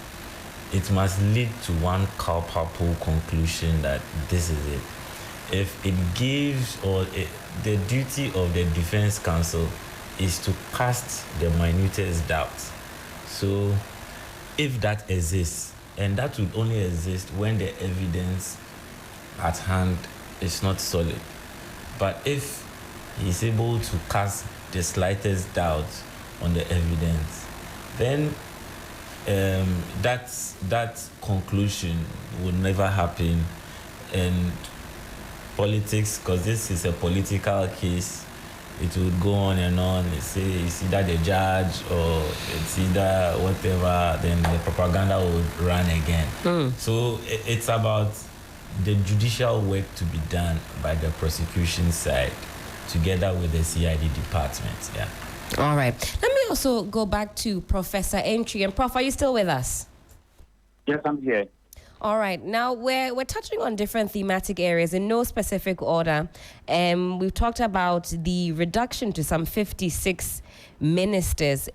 it must lead to one culpable conclusion that this is it. If it gives, the duty of the defense counsel is to cast the minutest doubt. So if that exists, and that would only exist when the evidence at hand is not solid. But if he's able to cast the slightest doubt on the evidence, then that conclusion would never happen. And politics, because this is a political case, it would go on and on. It's either the judge or it's either whatever, then the propaganda would run again. So it's about the judicial work to be done by the prosecution side together with the CID department. Yeah.
All right. Let me also go back to Professor Entry. And Prof, are you still with us?
Yes, I'm here.
All right. Now, we're touching on different thematic areas in no specific order. We've talked about the reduction to some 56 ministers.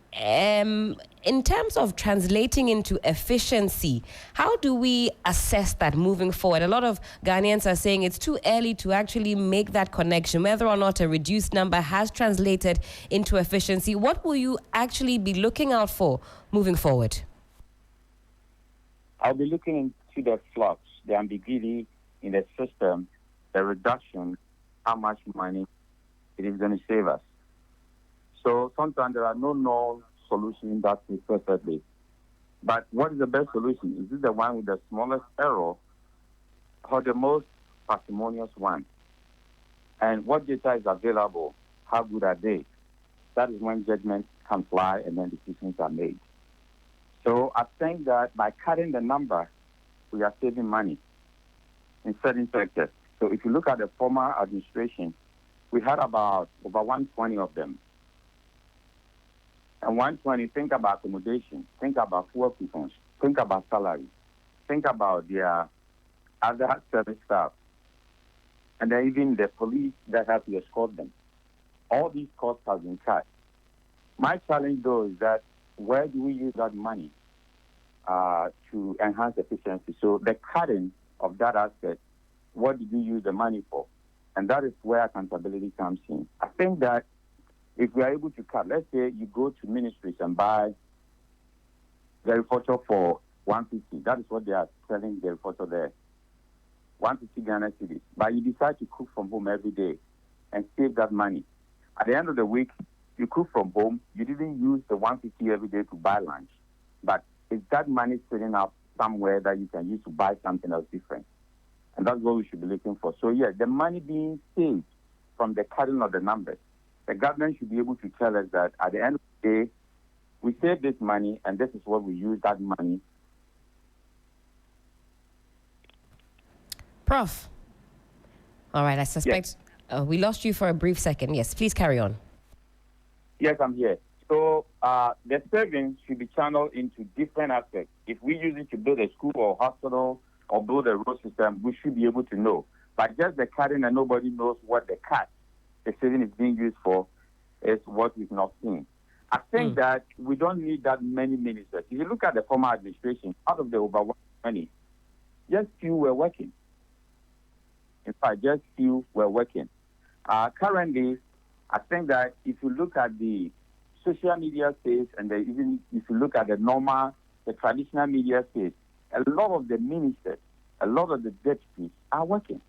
In terms of translating into efficiency, how do we assess that moving forward? A lot of Ghanaians are saying it's too early to actually make that connection, whether or not a reduced number has translated into efficiency. What will you actually be looking out for moving forward?
I'll be looking into the flux, the ambiguity in the system, the reduction, how much money it is going to save us. So sometimes there are no known solutions that we perfectly. But what is the best solution? Is it the one with the smallest error or the most parsimonious one? And what data is available? How good are they? That is when judgments can fly and then decisions are made. So I think that by cutting the number, we are saving money in certain sectors. So if you look at the former administration, we had about over 120 of them. And 120, think about accommodation, think about fuel coupons, think about salary, think about their other service staff, and then even the police that have to escort them. All these costs have been cut. My challenge, though, is that where do we use that money? to enhance efficiency. So the cutting of that aspect, what did you use the money for? And that is where accountability comes in. I think that if we are able to cut, let's say you go to ministries and buy dairy photo for 150. That is what they are selling dairy photo there. 150 Ghana cedis. But you decide to cook from home every day and save that money. At the end of the week, you cook from home. You didn't use the 150 every day to buy lunch. But is that money sitting up somewhere that you can use to buy something else different? And that's what we should be looking for. So, yeah, the money being saved from the cutting of the numbers, the government should be able to tell us that at the end of the day, we save this money, and this is what we use that money.
Prof. All right, I suspect we lost you for a brief second. Yes, please carry on.
Yes, I'm here. So the savings should be channeled into different aspects. If we use it to build a school or hospital or build a road system, we should be able to know. But just the cutting and nobody knows what the saving is being used for is what we've not seen. I think that we don't need that many ministers. If you look at the former administration, out of the over 120, just few were working. In fact, just few were working. Currently, I think that if you look at the social media space and even if you look at the traditional media space, a lot of the ministers, a lot of the deputies are working.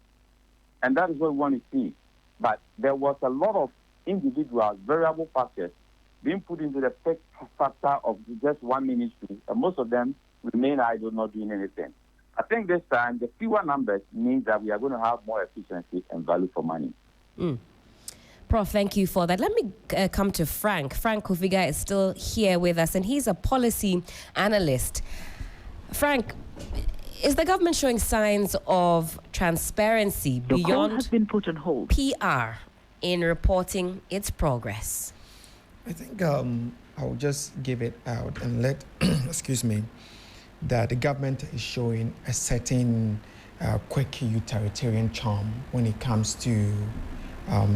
And that is what we want to see. But there was a lot of individual variable factors being put into the factor of just one ministry, and most of them remain idle, not doing anything. I think this time, the fewer numbers means that we are going to have more efficiency and value for money.
Prof, thank you for that. Let me come to Frank. Frank Kofiga is still here with us, and he's a policy analyst. Frank, is the government showing signs of transparency beyond
has been put on hold.
PR in reporting its progress?
I think I'll just give it out and let, excuse me, that the government is showing a certain quick utilitarian charm when it comes to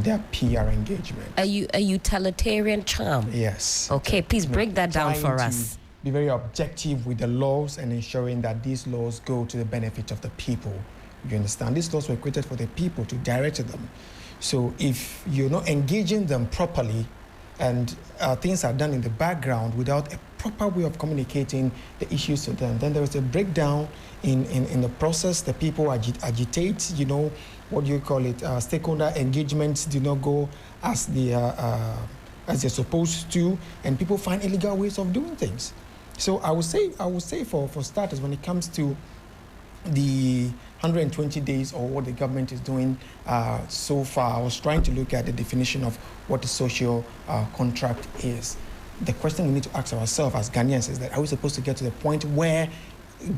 their PR engagement.
A utilitarian charm?
Yes.
Okay, please break that down for us.
Be very objective with the laws and ensuring that these laws go to the benefit of the people. You understand? These laws were created for the people to direct them. So if you're not engaging them properly and things are done in the background without a proper way of communicating the issues to them, then there is a breakdown in the process. The people agitate, what do you call it? Stakeholder engagements do not go as as they're supposed to, and people find illegal ways of doing things. So I would say for starters, when it comes to the 120 days or what the government is doing so far, I was trying to look at the definition of what a social contract is. The question we need to ask ourselves as Ghanaians is that, are we supposed to get to the point where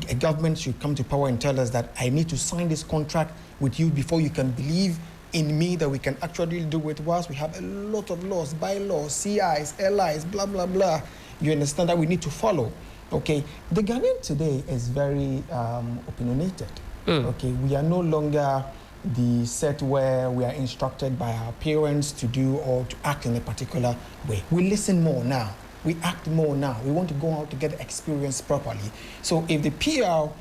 a government should come to power and tell us that I need to sign this contract with you before you can believe in me that we can actually do it, whilst we have a lot of laws, bylaws, CIs, LIs, blah, blah, blah. You understand that we need to follow. Okay, the Ghanaian today is very opinionated. Okay, we are no longer the set where we are instructed by our parents to do or to act in a particular way. We listen more now. We act more now. We want to go out to get the experience properly. So if the PR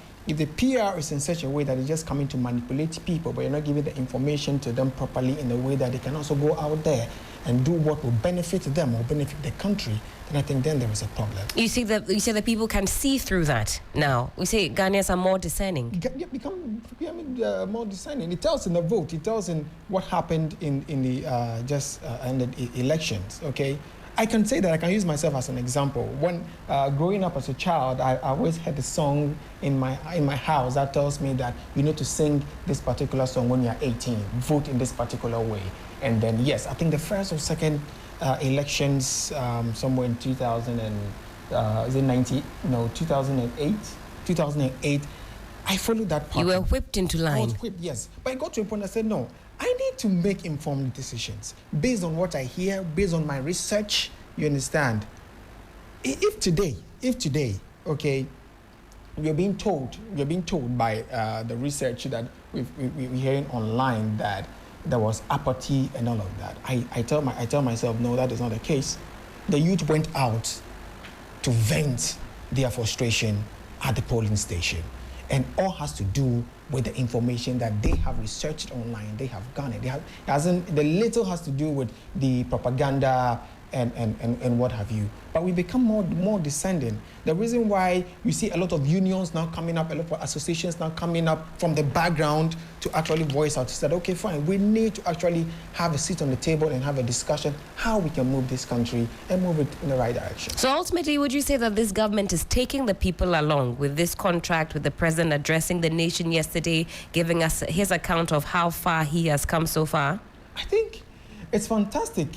is in such a way that it's just coming to manipulate people, but you're not giving the information to them properly in a way that they can also go out there and do what will benefit them or benefit the country, then I think then there is a problem. You say that people can see through that now. We say Ghanaians are more discerning. Become more discerning. It tells in the vote. It tells in what happened in the just ended elections. Okay. I can say that I can use myself as an example. When growing up as a child, I always had a song in my house that tells me that you need to sing this particular song when you're 18, vote in this particular way. And then, yes, I think the first or second elections somewhere in 2008, I followed that pattern. You were whipped into line. I was whipped, yes. But I got to a point I said, no, I need to make informed decisions based on what I hear, based on my research, you understand? If today, okay, we're being told by the research that we're hearing online that there was apathy and all of that, I tell myself, no, that is not the case. The youth went out to vent their frustration at the polling station. And all has to do with the information that they have researched online, they have garnered. The little has to do with the propaganda and what have you. But we become more descending. The reason why you see a lot of unions now coming up, a lot of associations now coming up from the background to actually voice out, said, okay, fine, we need to actually have a seat on the table and have a discussion how we can move this country and move it in the right direction.
So ultimately, would you say that this government is taking the people along with this contract, with the president addressing the nation yesterday, giving us his account of how far he has come so far?
I think it's fantastic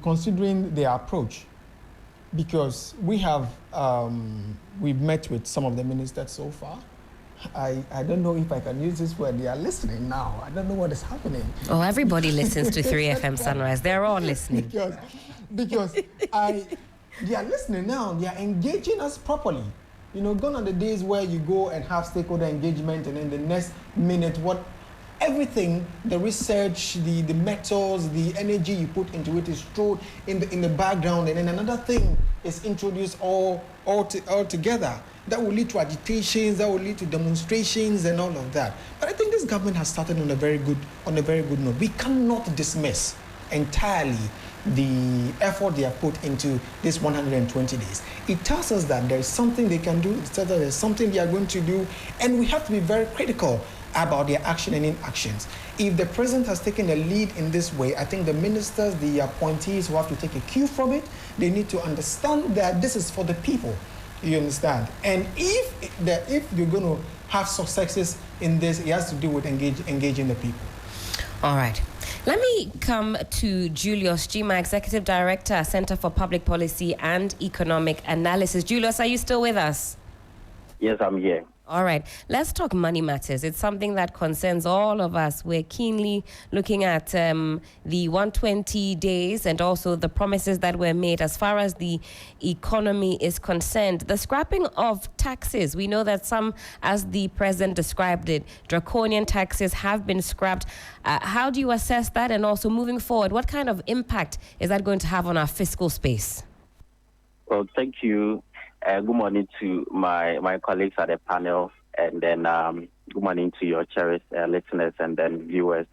considering their approach, because we've met with some of the ministers so far. I don't know if I can use this word. They are listening now. I don't know what is happening.
Oh, everybody listens to 3FM Sunrise. They're all listening.
because they are listening now. They are engaging us properly. You know, gone are the days where you go and have stakeholder engagement, and then the next minute, everything, the research, the methods, the energy you put into it is thrown in the background, and then another thing is introduced all together. That will lead to agitations, that will lead to demonstrations and all of that. But I think this government has started on a very good note. We cannot dismiss entirely the effort they have put into this 120 days. It tells us that there is something they can do, it tells us there's something they are going to do, and we have to be very critical about their action and inactions. If the president has taken a lead in this way, I think the ministers, the appointees will have to take a cue from it. They need to understand that this is for the people. You understand? And if you're going to have successes in this, it has to do with engaging the people.
All right. Let me come to Julius Jima, Executive Director, Center for Public Policy and Economic Analysis. Julius, are you still with us?
Yes, I'm here.
All right, let's talk money matters. It's something that concerns all of us. We're keenly looking at the 120 days and also the promises that were made as far as the economy is concerned. The scrapping of taxes, we know that some, as the president described it, draconian taxes have been scrapped. How do you assess that? And also moving forward, what kind of impact is that going to have on our fiscal space?
Well, thank you. Good morning to my colleagues at the panel, and then good morning to your cherished listeners and then viewers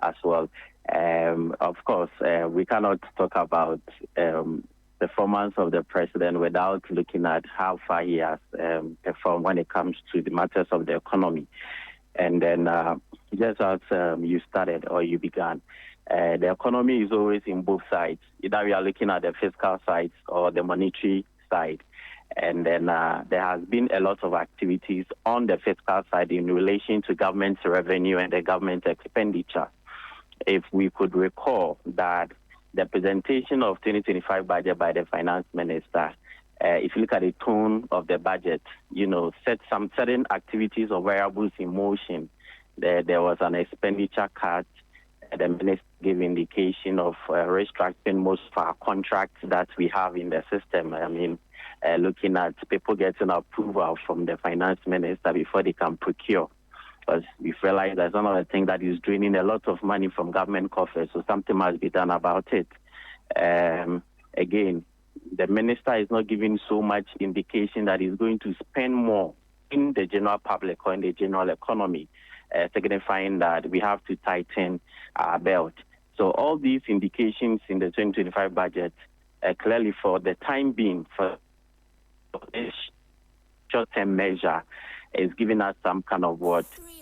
as well. Of course, we cannot talk about the performance of the president without looking at how far he has performed when it comes to the matters of the economy. And then just as you started or you began, the economy is always in both sides. Either we are looking at the fiscal side or the monetary side. And then there has been a lot of activities on the fiscal side in relation to government revenue and the government expenditure. If we could recall that the presentation of 2025 budget by the finance minister, if you look at the tone of the budget, set some certain activities or variables in motion. There was an expenditure cut. The minister gave indication of restructuring most of our contracts that we have in the system. I mean, looking at people getting approval from the finance minister before they can procure. Because we've realized that's another thing that is draining a lot of money from government coffers, so something must be done about it. Again, the minister is not giving so much indication that he's going to spend more in the general public or in the general economy, signifying that we have to tighten our belt. So all these indications in the 2025 budget, clearly for the time being, for this short-term measure, is giving us some kind of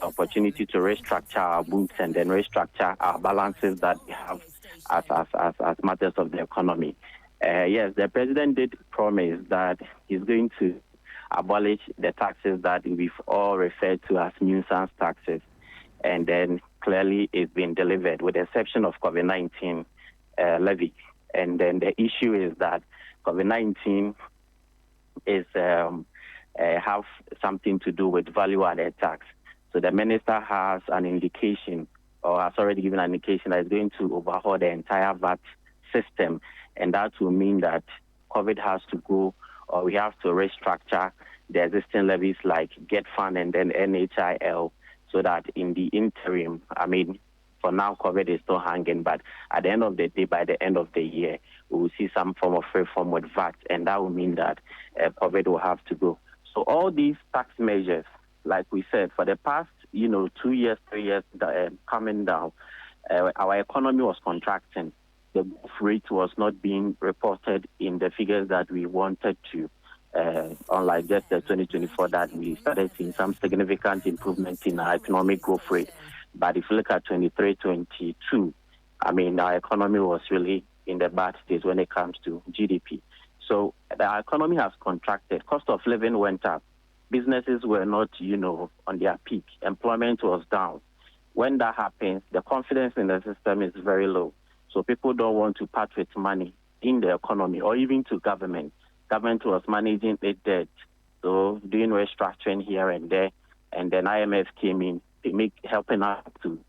opportunity to restructure our books and then restructure our balances that we have as matters of the economy. Yes, the president did promise that he's going to abolish the taxes that we've all referred to as nuisance taxes, and then clearly it's been delivered with the exception of COVID-19 levy. And then the issue is that COVID-19 is have something to do with value-added tax. So the minister has an indication, or has already given an indication, that is going to overhaul the entire VAT system, and that will mean that COVID has to go, or we have to restructure the existing levies like Get Fund and then NHIL, so that in the interim, I mean, for now, COVID is still hanging, but at the end of the day, by the end of the year, we will see some form of reform with VAT, and that will mean that COVID will have to go. So So all these tax measures, like we said, for the past, 2 years, 3 years coming down, our economy was contracting. The growth rate was not being reported in the figures that we wanted to, unlike just the 2024 that we started seeing some significant improvement in our economic growth rate. But if you look at 23, 22, our economy was really in the bad state when it comes to GDP. So the economy has contracted. Cost of living went up. Businesses were not, on their peak. Employment was down. When that happens, the confidence in the system is very low. So people don't want to part with money in the economy or even to government. Government was managing the debt, so doing restructuring here and there. And then IMF came in, helping us to,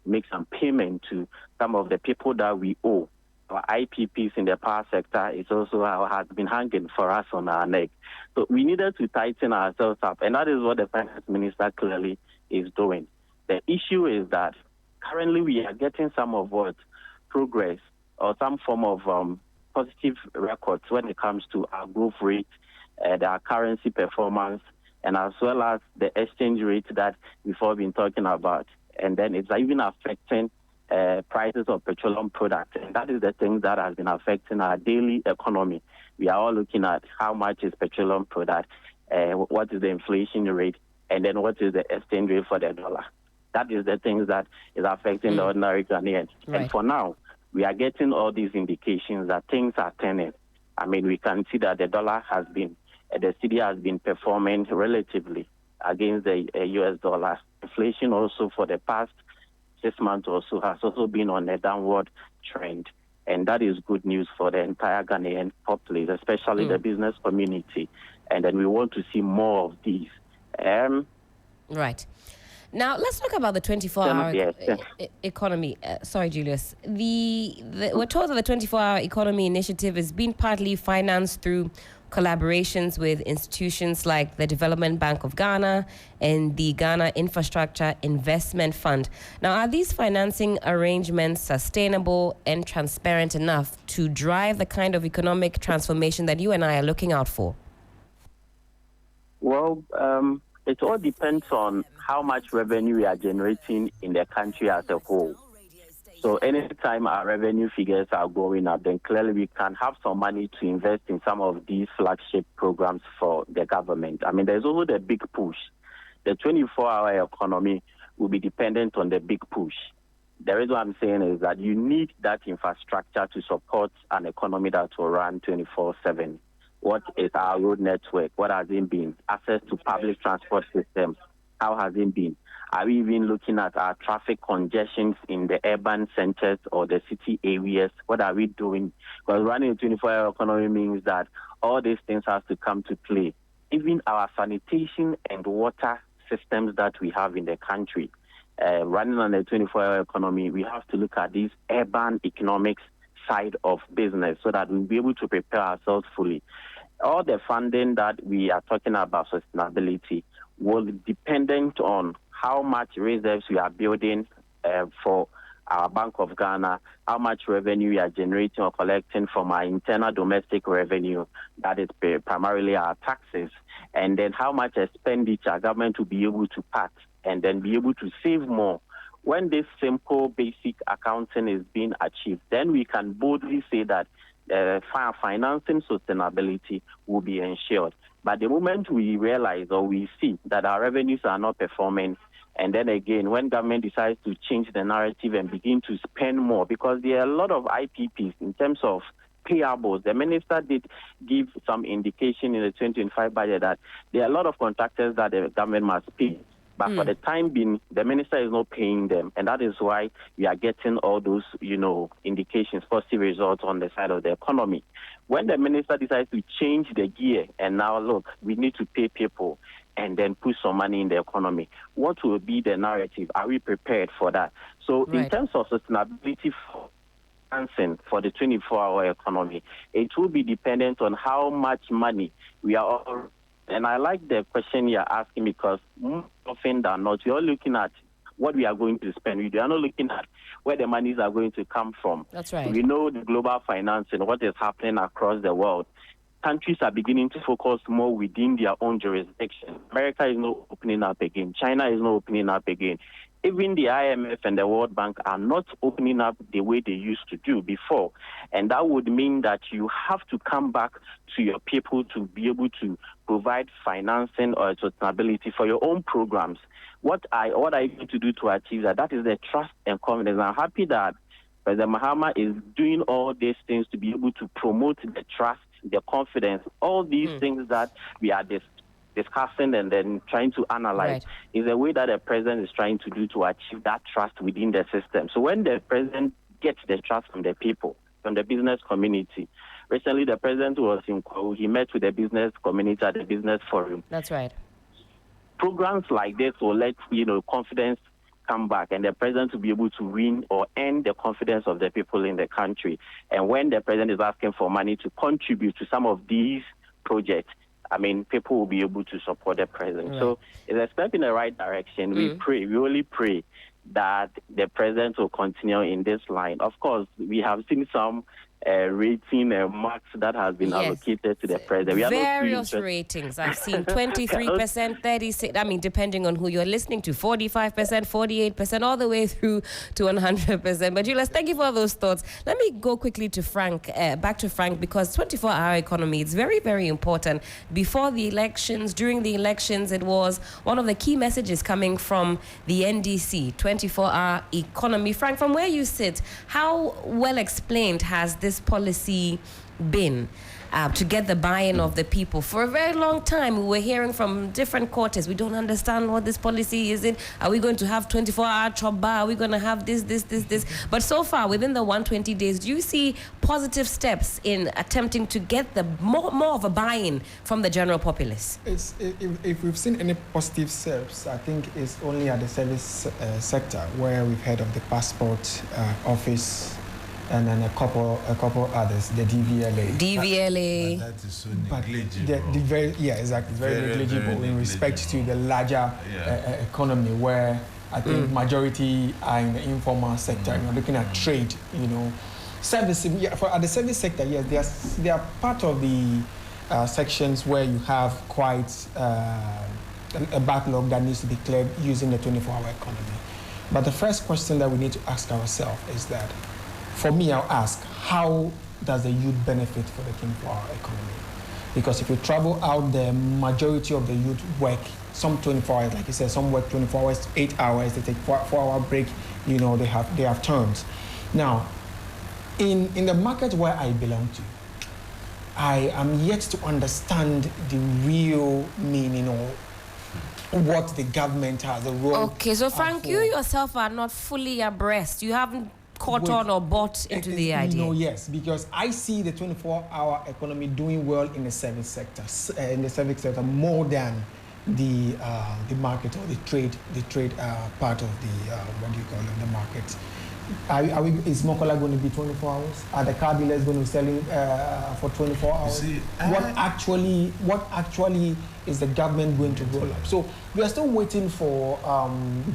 make some payment to some of the people that we owe. Our IPPs in the power sector is also has been hanging for us on our neck. So we needed to tighten ourselves up, and that is what the finance minister clearly is doing. The issue is that currently we are getting some of what progress or some form of positive records when it comes to our growth rate, our currency performance, and as well as the exchange rate that we've all been talking about. And then it's even affecting prices of petroleum products. And that is the thing that has been affecting our daily economy. We are all looking at how much is petroleum product, what is the inflation rate, and then what is the exchange rate for the dollar. That is the things that is affecting the ordinary Ghanaians. Right. And for now, we are getting all these indications that things are turning. We can see that the dollar has been, the cedi has been performing relatively against the US dollar. Inflation also for the past 6 months or so has also been on a downward trend. And that is good news for the entire Ghanaian populace, especially the business community. And then we want to see more of these.
Right. Now, let's talk about the 24-hour economy. Sorry, Julius. We're told that the 24-hour economy initiative is being partly financed through collaborations with institutions like the Development Bank of Ghana and the Ghana Infrastructure Investment Fund. Now, are these financing arrangements sustainable and transparent enough to drive the kind of economic transformation that you and I are looking out for?
Well, it all depends on how much revenue we are generating in the country as a whole. So anytime our revenue figures are going up, then clearly we can have some money to invest in some of these flagship programs for the government. There's also the big push. The 24-hour economy will be dependent on the big push. The reason I'm saying is that you need that infrastructure to support an economy that will run 24/7. What is our road network? What has it been? Access to public transport systems. How has it been? Are we even looking at our traffic congestions in the urban centers or the city areas? What are we doing? Because running a 24-hour economy means that all these things have to come to play. Even our sanitation and water systems that we have in the country, running on a 24-hour economy, we have to look at this urban economics side of business so that we'll be able to prepare ourselves fully. All the funding that we are talking about sustainability will be dependent on how much reserves we are building for our Bank of Ghana, how much revenue we are generating or collecting from our internal domestic revenue, that is primarily our taxes, and then how much expenditure government will be able to cut and then be able to save more. When this simple basic accounting is being achieved, then we can boldly say that financing sustainability will be ensured. But the moment we realize or we see that our revenues are not performing, and then again, when government decides to change the narrative and begin to spend more, because there are a lot of IPPs in terms of payables. The minister did give some indication in the 2025 budget that there are a lot of contractors that the government must pay. But for the time being, the minister is not paying them. And that is why we are getting all those, indications, positive results on the side of the economy. When the minister decides to change the gear and now, look, we need to pay people and then put some money in the economy, what will be the narrative? Are we prepared for that? So in terms of sustainability financing for the 24-hour economy, it will be dependent on how much money we are all. And I like the question you're asking because more often than not, we are looking at what we are going to spend. We are not looking at where the monies are going to come from.
That's right.
We know the global financing, what is happening across the world. countries are beginning to focus more within their own jurisdiction. America is not opening up again. China is not opening up again. Even the IMF and the World Bank are not opening up the way they used to do before. And that would mean that you have to come back to your people to be able to provide financing or sustainability for your own programs. What are you going to do to achieve that? That is the trust and confidence. I'm happy that President Mahama is doing all these things to be able to promote the trust, the confidence, all these things that we are discussing and then trying to analyze is a way that the president is trying to do to achieve that trust within the system. So when the president gets the trust from the people, from the business community, recently the president was in Kwahu, he met with the business community at the business forum.
That's right.
Programs like this will let, confidence come back and the president to be able to win or earn the confidence of the people in the country. And when the president is asking for money to contribute to some of these projects, people will be able to support the president. Right. So it's a step in the right direction. We really pray that the president will continue in this line. Of course, we have seen some rating marks that has been allocated to the president. We are
various ratings. I've seen 23%, 36%, depending on who you're listening to, 45%, 48%, all the way through to 100%. But Julius, thank you for those thoughts. Let me go quickly to Frank, back to Frank, because 24-hour economy is very, very important. Before the elections, during the elections, it was one of the key messages coming from the NDC, 24-hour economy. Frank, from where you sit, how well explained has this policy been to get the buy-in of the people? For a very long time, we were hearing from different quarters, we don't understand what this policy is. Are we going to have 24-hour chop bar? Are we going to have this? But so far, within the 120 days, do you see positive steps in attempting to get the more of a buy-in from the general populace?
If we've seen any positive steps, I think it's only at the service sector, where we've heard of the passport office, and then a couple others, the DVLA.
That is so negligible.
Exactly. Very negligible in respect to the larger economy, where I think majority are in the informal sector. You're looking at trade, service. At the service sector, yes, they are part of the sections where you have quite a backlog that needs to be cleared using the 24-hour economy. But the first question that we need to ask ourselves is that, for me, I'll ask, how does the youth benefit for the 24-hour economy? Because if you travel out there, majority of the youth work some 24 hours, like you said, some work 24 hours, 8 hours, they take 4-hour break, they have terms. Now, in the market where I belong to, I am yet to understand the real meaning or what the government has, the role.
Okay, so Frank, you yourself are not fully abreast. You haven't caught on or bought into the idea?
Yes, because I see the 24-hour economy doing well in the service sector, more than the market or the trade part of the market. Is Mokola going to be 24 hours? Are the car dealers going to be selling for 24 hours? What actually is the government going to roll up? So we are still waiting for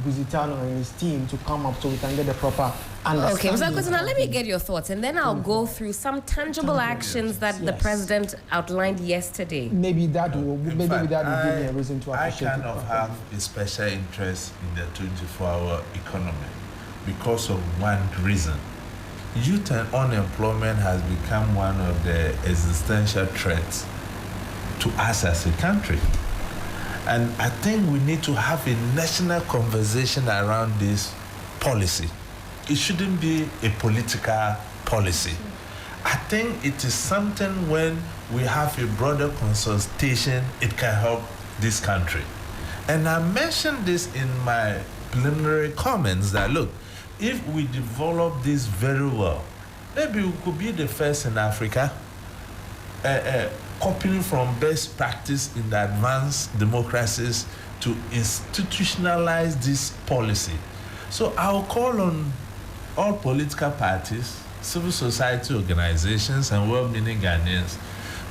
Guzitano and his team to come up so we can get the proper understanding.
Okay, so now let me get your thoughts, and then I'll go through some tangible actions that the president outlined yesterday.
Maybe that will give me a reason to appreciate it.
I kind of have a special interest in the 24-hour economy because of one reason. Youth and unemployment has become one of the existential threats to us as a country. And I think we need to have a national conversation around this policy. It shouldn't be a political policy. I think it is something when we have a broader consultation, it can help this country. And I mentioned this in my preliminary comments that, look, if we develop this very well, maybe we could be the first in Africa, copying from best practice in the advanced democracies to institutionalize this policy. So I'll call on all political parties, civil society organizations, and well-meaning Ghanaians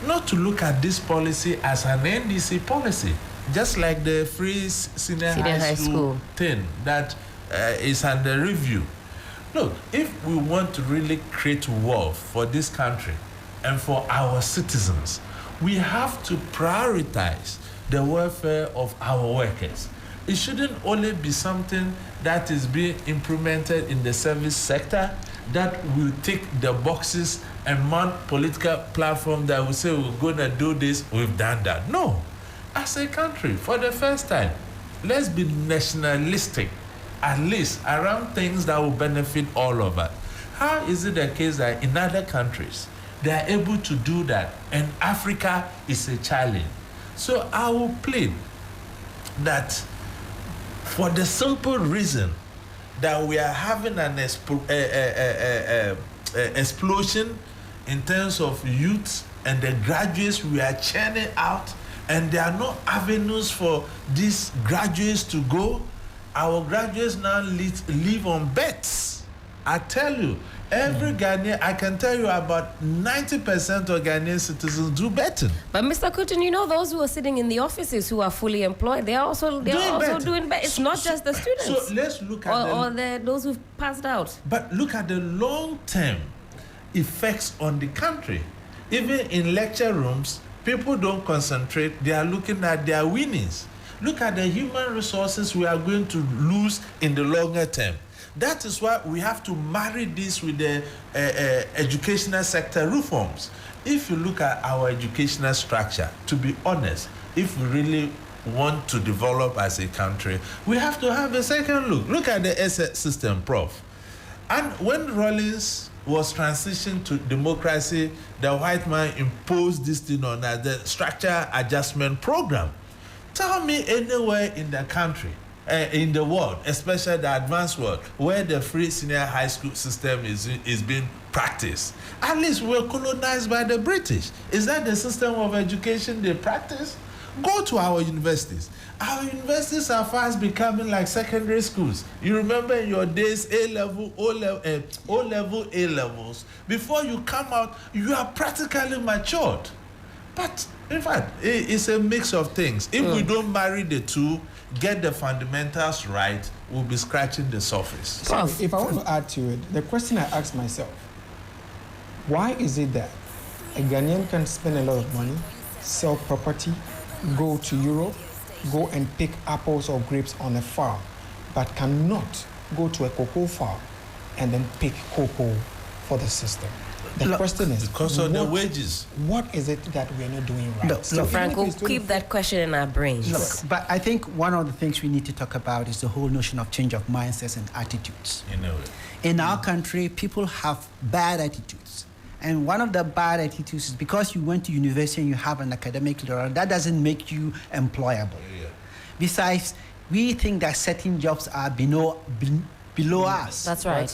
not to look at this policy as an NDC policy, just like the free senior high school thing that is under review. Look, if we want to really create wealth for this country and for our citizens, we have to prioritize the welfare of our workers. It shouldn't only be something that is being implemented in the service sector that will tick the boxes and mount political platform that will say we're going to do this, we've done that. No. As a country, for the first time, let's be nationalistic, at least around things that will benefit all of us. How is it the case that in other countries, they are able to do that, and Africa is a challenge? So I will plead that for the simple reason that we are having an explosion in terms of youth and the graduates we are churning out, and there are no avenues for these graduates to go, our graduates now live on bets. I tell you, every Ghanaian, I can tell you about 90% of Ghanaian citizens do betting.
But Mr. Kutin, you know those who are sitting in the offices who are fully employed, they are also doing betting. It's not just the students.
So let's look at
those who've passed out.
But look at the long-term effects on the country. Even in lecture rooms, people don't concentrate. They are looking at their winnings. Look at the human resources we are going to lose in the longer term. That is why we have to marry this with the educational sector reforms. If you look at our educational structure, to be honest, if we really want to develop as a country, we have to have a second look. Look at the SS system, Prof. And when Rawlings was transitioned to democracy, the white man imposed this thing on us, the structure adjustment program. Tell me anywhere in the country, in the world, especially the advanced world, where the free senior high school system is being practiced. At least we're colonized by the British. Is that the system of education they practice? Go to our universities. Our universities are fast becoming like secondary schools. You remember in your days, O-level, A-levels. Before you come out, you are practically matured. But in fact, it's a mix of things. If we don't marry the two, get the fundamentals right, we'll be scratching the surface.
So if I want to add to it, the question I ask myself, why is it that a Ghanaian can spend a lot of money, sell property, go to Europe, go and pick apples or grapes on a farm, but cannot go to a cocoa farm and then pick cocoa for the system? The question is,
because of the wages.
What is it that we're not doing right?
So Frank, we'll keep that question in our brains.
Look, but I think one of the things we need to talk about is the whole notion of change of mindsets and attitudes. In our country, people have bad attitudes. And one of the bad attitudes is because you went to university and you have an academic level, that doesn't make you employable. Besides, we think that certain jobs are below us.
That's right.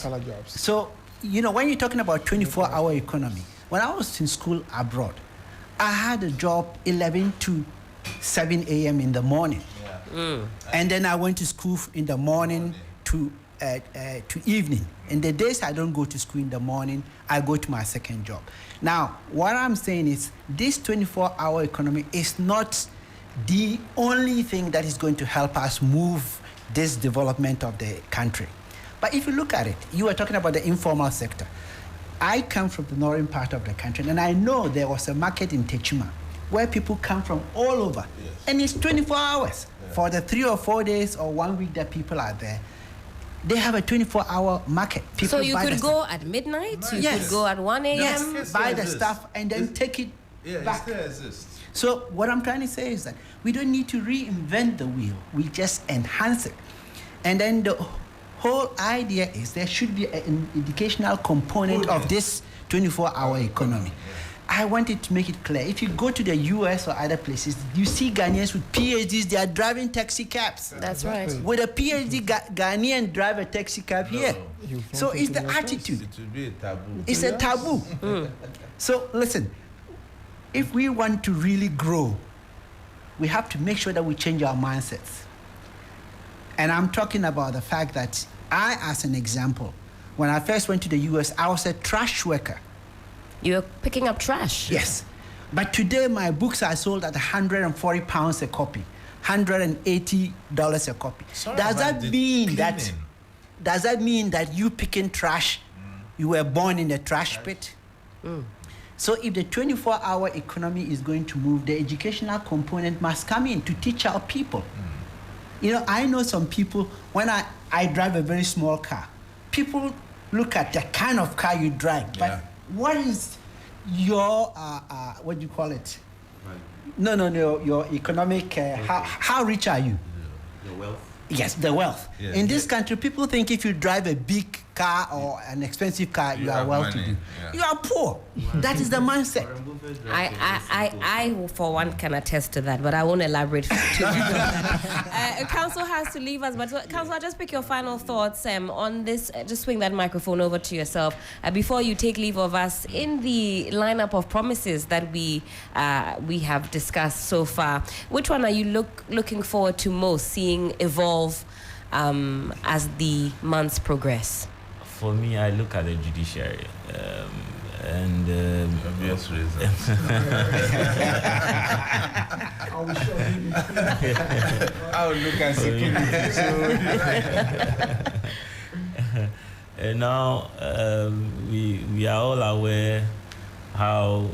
So, you know, when you're talking about 24-hour economy, when I was in school abroad, I had a job 11 to 7 a.m. in the morning. And then I went to school in the morning to evening. In the days I don't go to school in the morning, I go to my second job. Now, what I'm saying is this 24-hour economy is not the only thing that is going to help us move this development of the country. But if you look at it, you were talking about the informal sector. I come from the northern part of the country, and I know there was a market in Techuma where people come from all over. And it's 24 hours. For the 3 or 4 days or 1 week that people are there, they have a 24-hour market. People
so you could go at midnight, you could go at 1 a.m.
Yes, buy the stuff and then take it back.
It still exists.
So what I'm trying to say is that we don't need to reinvent the wheel. We just enhance it. And then the whole idea is there should be an educational component of this 24-hour economy. I wanted to make it clear. If you go to the US or other places, you see Ghanaians with PhDs, they are driving taxi cabs.
That's right.
With a PhD, Ghanaian drive a taxi cab here. So it's the attitude.
It will be a taboo.
It's a taboo. So listen, if we want to really grow, we have to make sure that we change our mindsets. And I'm talking about the fact that I, as an example, when I first went to the US, I was a trash worker.
You were picking up trash?
Yes. But today, my books are sold at £140 a copy, $180 a copy. Does that mean that you picking trash, you were born in a trash pit? So if the 24-hour economy is going to move, the educational component must come in to teach our people. You know, I know some people, when I drive a very small car, people look at the kind of car you drive, but what is your, what do you call it? No, your economic, how rich are you?
The wealth.
Yes, the wealth.
Yes.
In this country, people think if you drive a big car or an expensive car, you are well-to-do.
Yeah.
You are poor. That is the mindset.
I, for one, can attest to that, but I won't elaborate too much on that. Council has to leave us, but Council, I'll just pick your final thoughts on this. Just swing that microphone over to yourself before you take leave of us. In the lineup of promises that we have discussed so far, which one are you looking forward to most seeing evolve as the months progress?
For me, I look at the judiciary. And
obvious reasons. I would look at security.
And now we are all aware how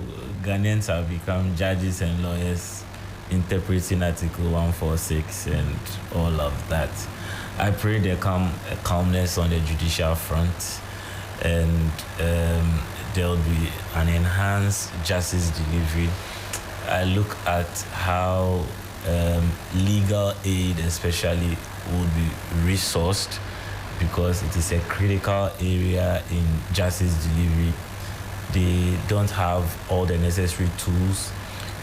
Ghanaians have become judges and lawyers interpreting Article 146 and all of that. I pray there come a calmness on the judicial front, and there will be an enhanced justice delivery. I look at how legal aid especially would be resourced, because it is a critical area in justice delivery. They don't have all the necessary tools,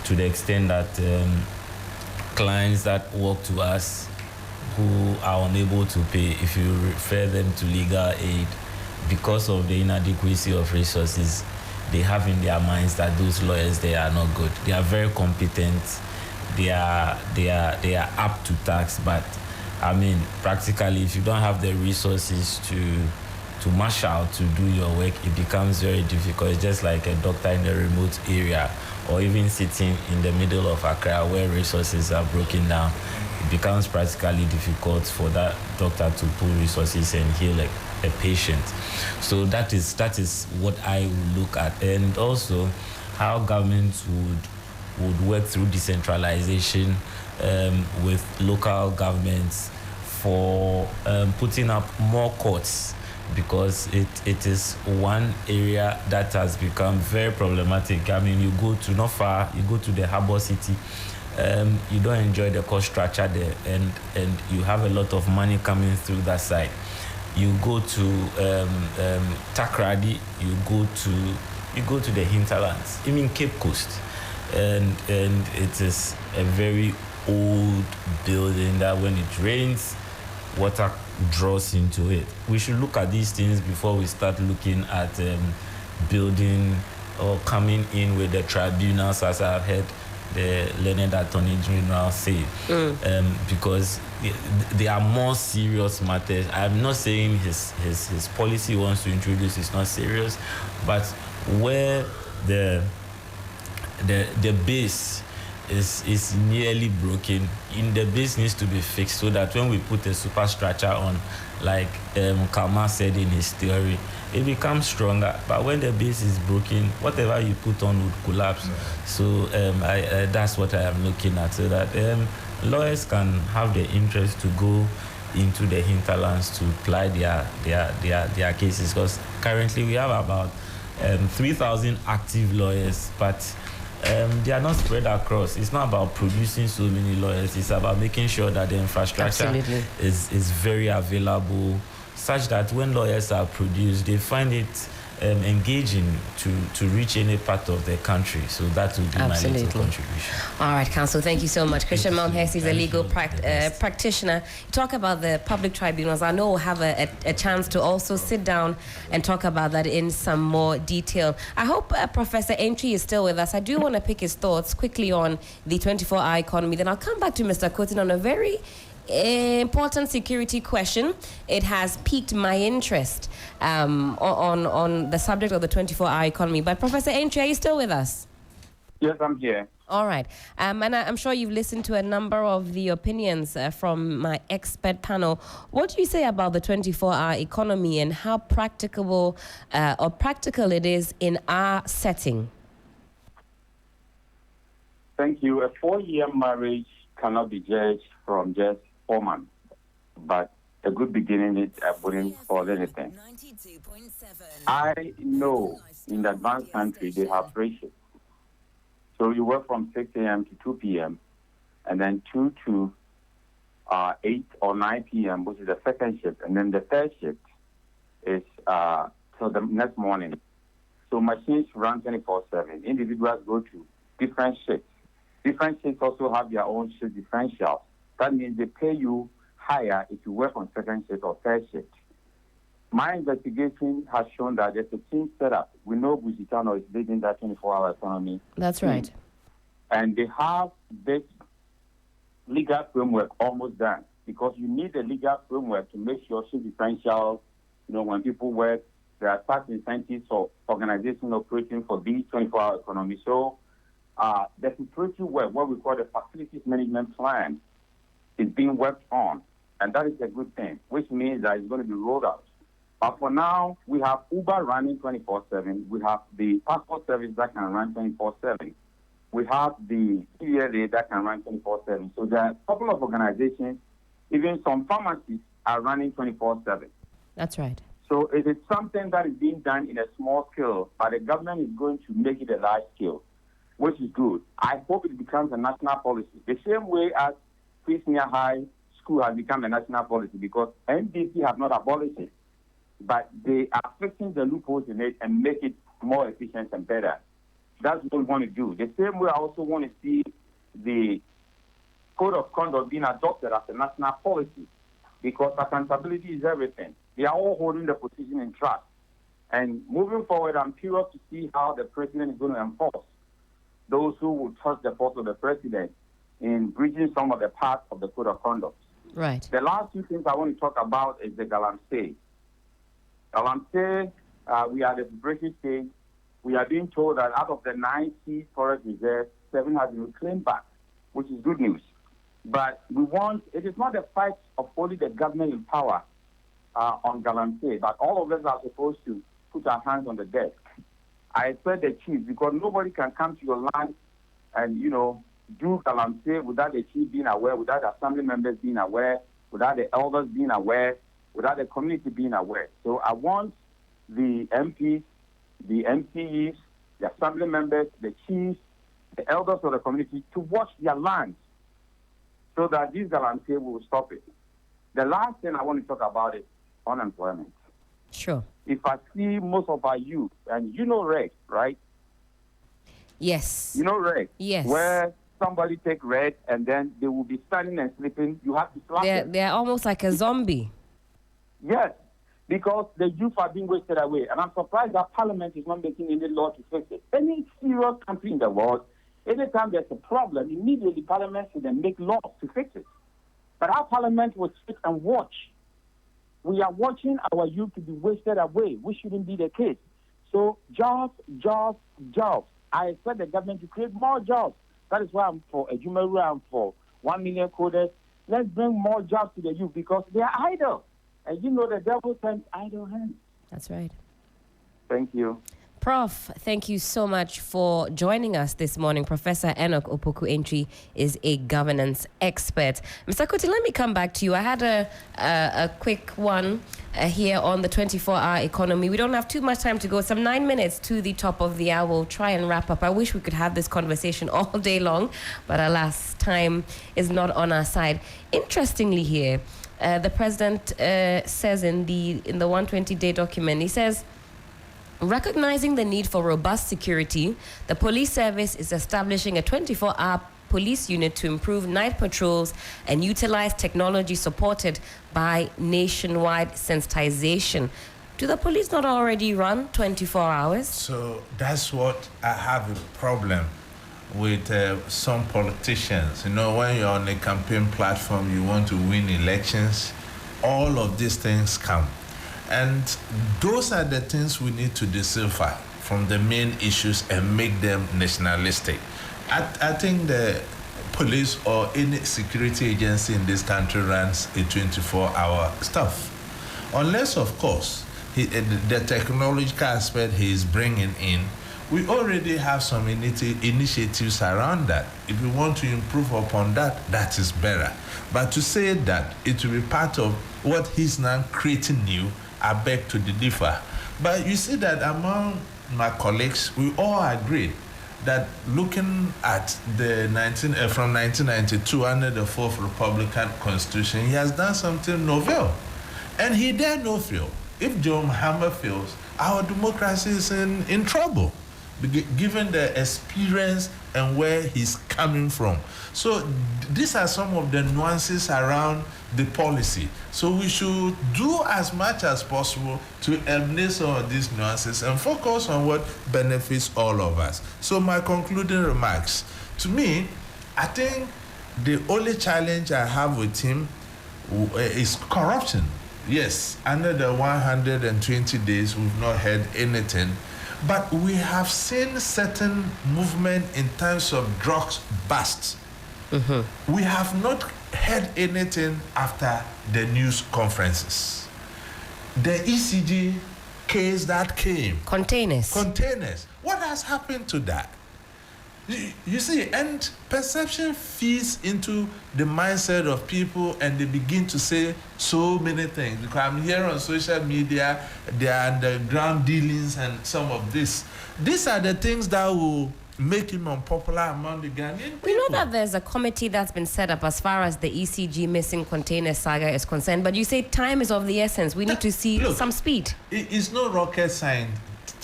to the extent that clients that work to us who are unable to pay, if you refer them to legal aid, because of the inadequacy of resources, they have in their minds that those lawyers, they are not good. They are very competent. They are up to task, but I mean, practically, if you don't have the resources to marshal to do your work, it becomes very difficult. It's just like a doctor in a remote area, or even sitting in the middle of Accra where resources are broken down. It becomes practically difficult for that doctor to pull resources and heal a patient. So that is what I would look at, and also how governments would work through decentralization with local governments for putting up more courts, because it is one area that has become very problematic. I mean, you go to not far, you go to the harbor city, you don't enjoy the cost structure there, and you have a lot of money coming through that side. You go to Takrady, you go to the hinterlands, even Cape Coast, and it is a very old building that when it rains, water draws into it. We should look at these things before we start looking at building or coming in with the tribunals, as I've heard the learned Attorney General say, because they are more serious matters. I'm not saying his policy wants to introduce is not serious, but where the base is nearly broken, in the base needs to be fixed, so that when we put a superstructure on, like Kalma said in his theory, it becomes stronger. But when the base is broken, whatever you put on would collapse. So that's what I am looking at, so that lawyers can have the interest to go into the hinterlands to apply their cases, because currently we have about 3,000 active lawyers, but they are not spread across. It's not about producing so many lawyers. It's about making sure that the infrastructure is very available, such that when lawyers are produced, they find it engaging to reach any part of the country. So that would be my little contribution.
All right, Council, thank you so much. Christian Malmhurst is a legal practitioner. You talk about the public tribunals. I know we'll have a chance to also sit down and talk about that in some more detail. I hope Professor Entry is still with us. I do want to pick his thoughts quickly on the 24-hour economy. Then I'll come back to Mr. Kotin on a very important security question. It has piqued my interest on the subject of the 24-hour economy. But Professor Entry, are you still with us?
Yes, I'm here.
All right. And I'm sure you've listened to a number of the opinions from my expert panel. What do you say about the 24-hour economy and how practicable or practical it is in our setting?
Thank you. A 4-year marriage cannot be judged from just 4 months, but a good beginning is I wouldn't call anything. I know in the advanced country they have 3 shifts. So you work from 6 a.m. to 2 p.m. and then 2 to 8 or 9 p.m., which is the second shift. And then the third shift is till the next morning. So machines run 24/7. Individuals go to different shifts. Different shifts also have their own shift differentials. That means they pay you higher if you work on second shift or third shift. My investigation has shown that there's a team set up. We know Busitano is leading that 24-hour economy.
That's right.
And they have this legal framework almost done, because you need a legal framework to make sure shift differentials, when people work, there are tax incentives for organizations operating for these 24-hour economy. So the security work, what we call the facilities management plan, is being worked on. And that is a good thing, which means that it's going to be rolled out. But for now, we have Uber running 24/7. We have the passport service that can run 24/7. We have the CLA that can run 24/7. So there are a couple of organizations, even some pharmacies, are running 24/7.
That's right.
So it is something that is being done in a small scale, but the government is going to make it a large scale, which is good. I hope it becomes a national policy. The same way as Senior High School has become a national policy, because NDC have not abolished it, but they are fixing the loopholes in it and make it more efficient and better. That's what we want to do. The same way I also want to see the code of conduct being adopted as a national policy, because accountability is everything. They are all holding the position in trust. And moving forward, I'm curious to see how the president is going to enforce those who will trust the force of the president in breaching some of the parts of the code of conduct.
Right.
The last 2 things I want to talk about is the Galamsey. Galamsey, we are at the preparation stage. We are being told that out of the 9 key forest reserves, 7 has been claimed back, which is good news. But it is not a fight of only the government in power on Galamsey, but all of us are supposed to put our hands on the desk. I expect the chief, because nobody can come to your land and, do Galamsey without the chief being aware, without the assembly members being aware, without the elders being aware, without the community being aware. So I want the MPs, the MCEs, the assembly members, the chiefs, the elders of the community to watch their lands so that this Galamsey will stop it. The last thing I want to talk about is unemployment.
Sure.
If I see most of our youth, and REG, right?
Yes.
REG?
Yes.
Where somebody take red and then they will be standing and sleeping. You have to slap them.
They're almost like a zombie.
Yes, because the youth are being wasted away. And I'm surprised that Parliament is not making any law to fix it. Any serious country in the world, anytime there's a problem, immediately Parliament should then make laws to fix it. But our Parliament will sit and watch. We are watching our youth to be wasted away, which shouldn't be the case. So jobs. I expect the government to create more jobs. That is why I'm for a Jumeru, I'm for 1 million coders. Let's bring more jobs to the youth, because they are idle. And the devil sends idle hands.
That's right.
Thank you.
Prof, thank you so much for joining us this morning. Professor Enoch Opoku-Antwi is a governance expert. Mr. Kuti, let me come back to you. I had a quick one here on the 24-hour economy. We don't have too much time to go. Some 9 minutes to the top of the hour. We'll try and wrap up. I wish we could have this conversation all day long, but alas, time is not on our side. Interestingly here, the president says in the 120-day document, he says, recognizing the need for robust security, the police service is establishing a 24-hour police unit to improve night patrols and utilize technology supported by nationwide sensitization. Do the police not already run 24 hours?
So that's what I have a problem with some politicians. When you're on a campaign platform, you want to win elections, all of these things come. And those are the things we need to decipher from the main issues and make them nationalistic. I think the police or any security agency in this country runs a 24-hour stuff. Unless, of course, the technological aspect he is bringing in We already have some initiatives around that. If we want to improve upon that, that is better. But to say that it will be part of what he's now creating new, I beg to differ. But you see that among my colleagues, we all agree that looking at the from 1992 under the Fourth Republican Constitution, he has done something novel. And he dare not fail. If John Mahama fails, our democracy is in trouble, given the experience and where he's coming from. So these are some of the nuances around the policy. So we should do as much as possible to eliminate some of these nuances and focus on what benefits all of us. So my concluding remarks, to me, I think the only challenge I have with him is corruption. Yes, under the 120 days, we've not heard anything. But we have seen certain movement in terms of drugs busts. Mm-hmm. We have not heard anything after the news conferences. The ECG case that came.
Containers.
What has happened to that? You see, and perception feeds into the mindset of people, and they begin to say so many things. Because I'm here on social media, there are underground dealings and some of this. These are the things that will make him unpopular among the Ghanaian people.
We know that there's a committee that's been set up as far as the ECG missing container saga is concerned, but you say time is of the essence. We need to see some speed.
It's no rocket science.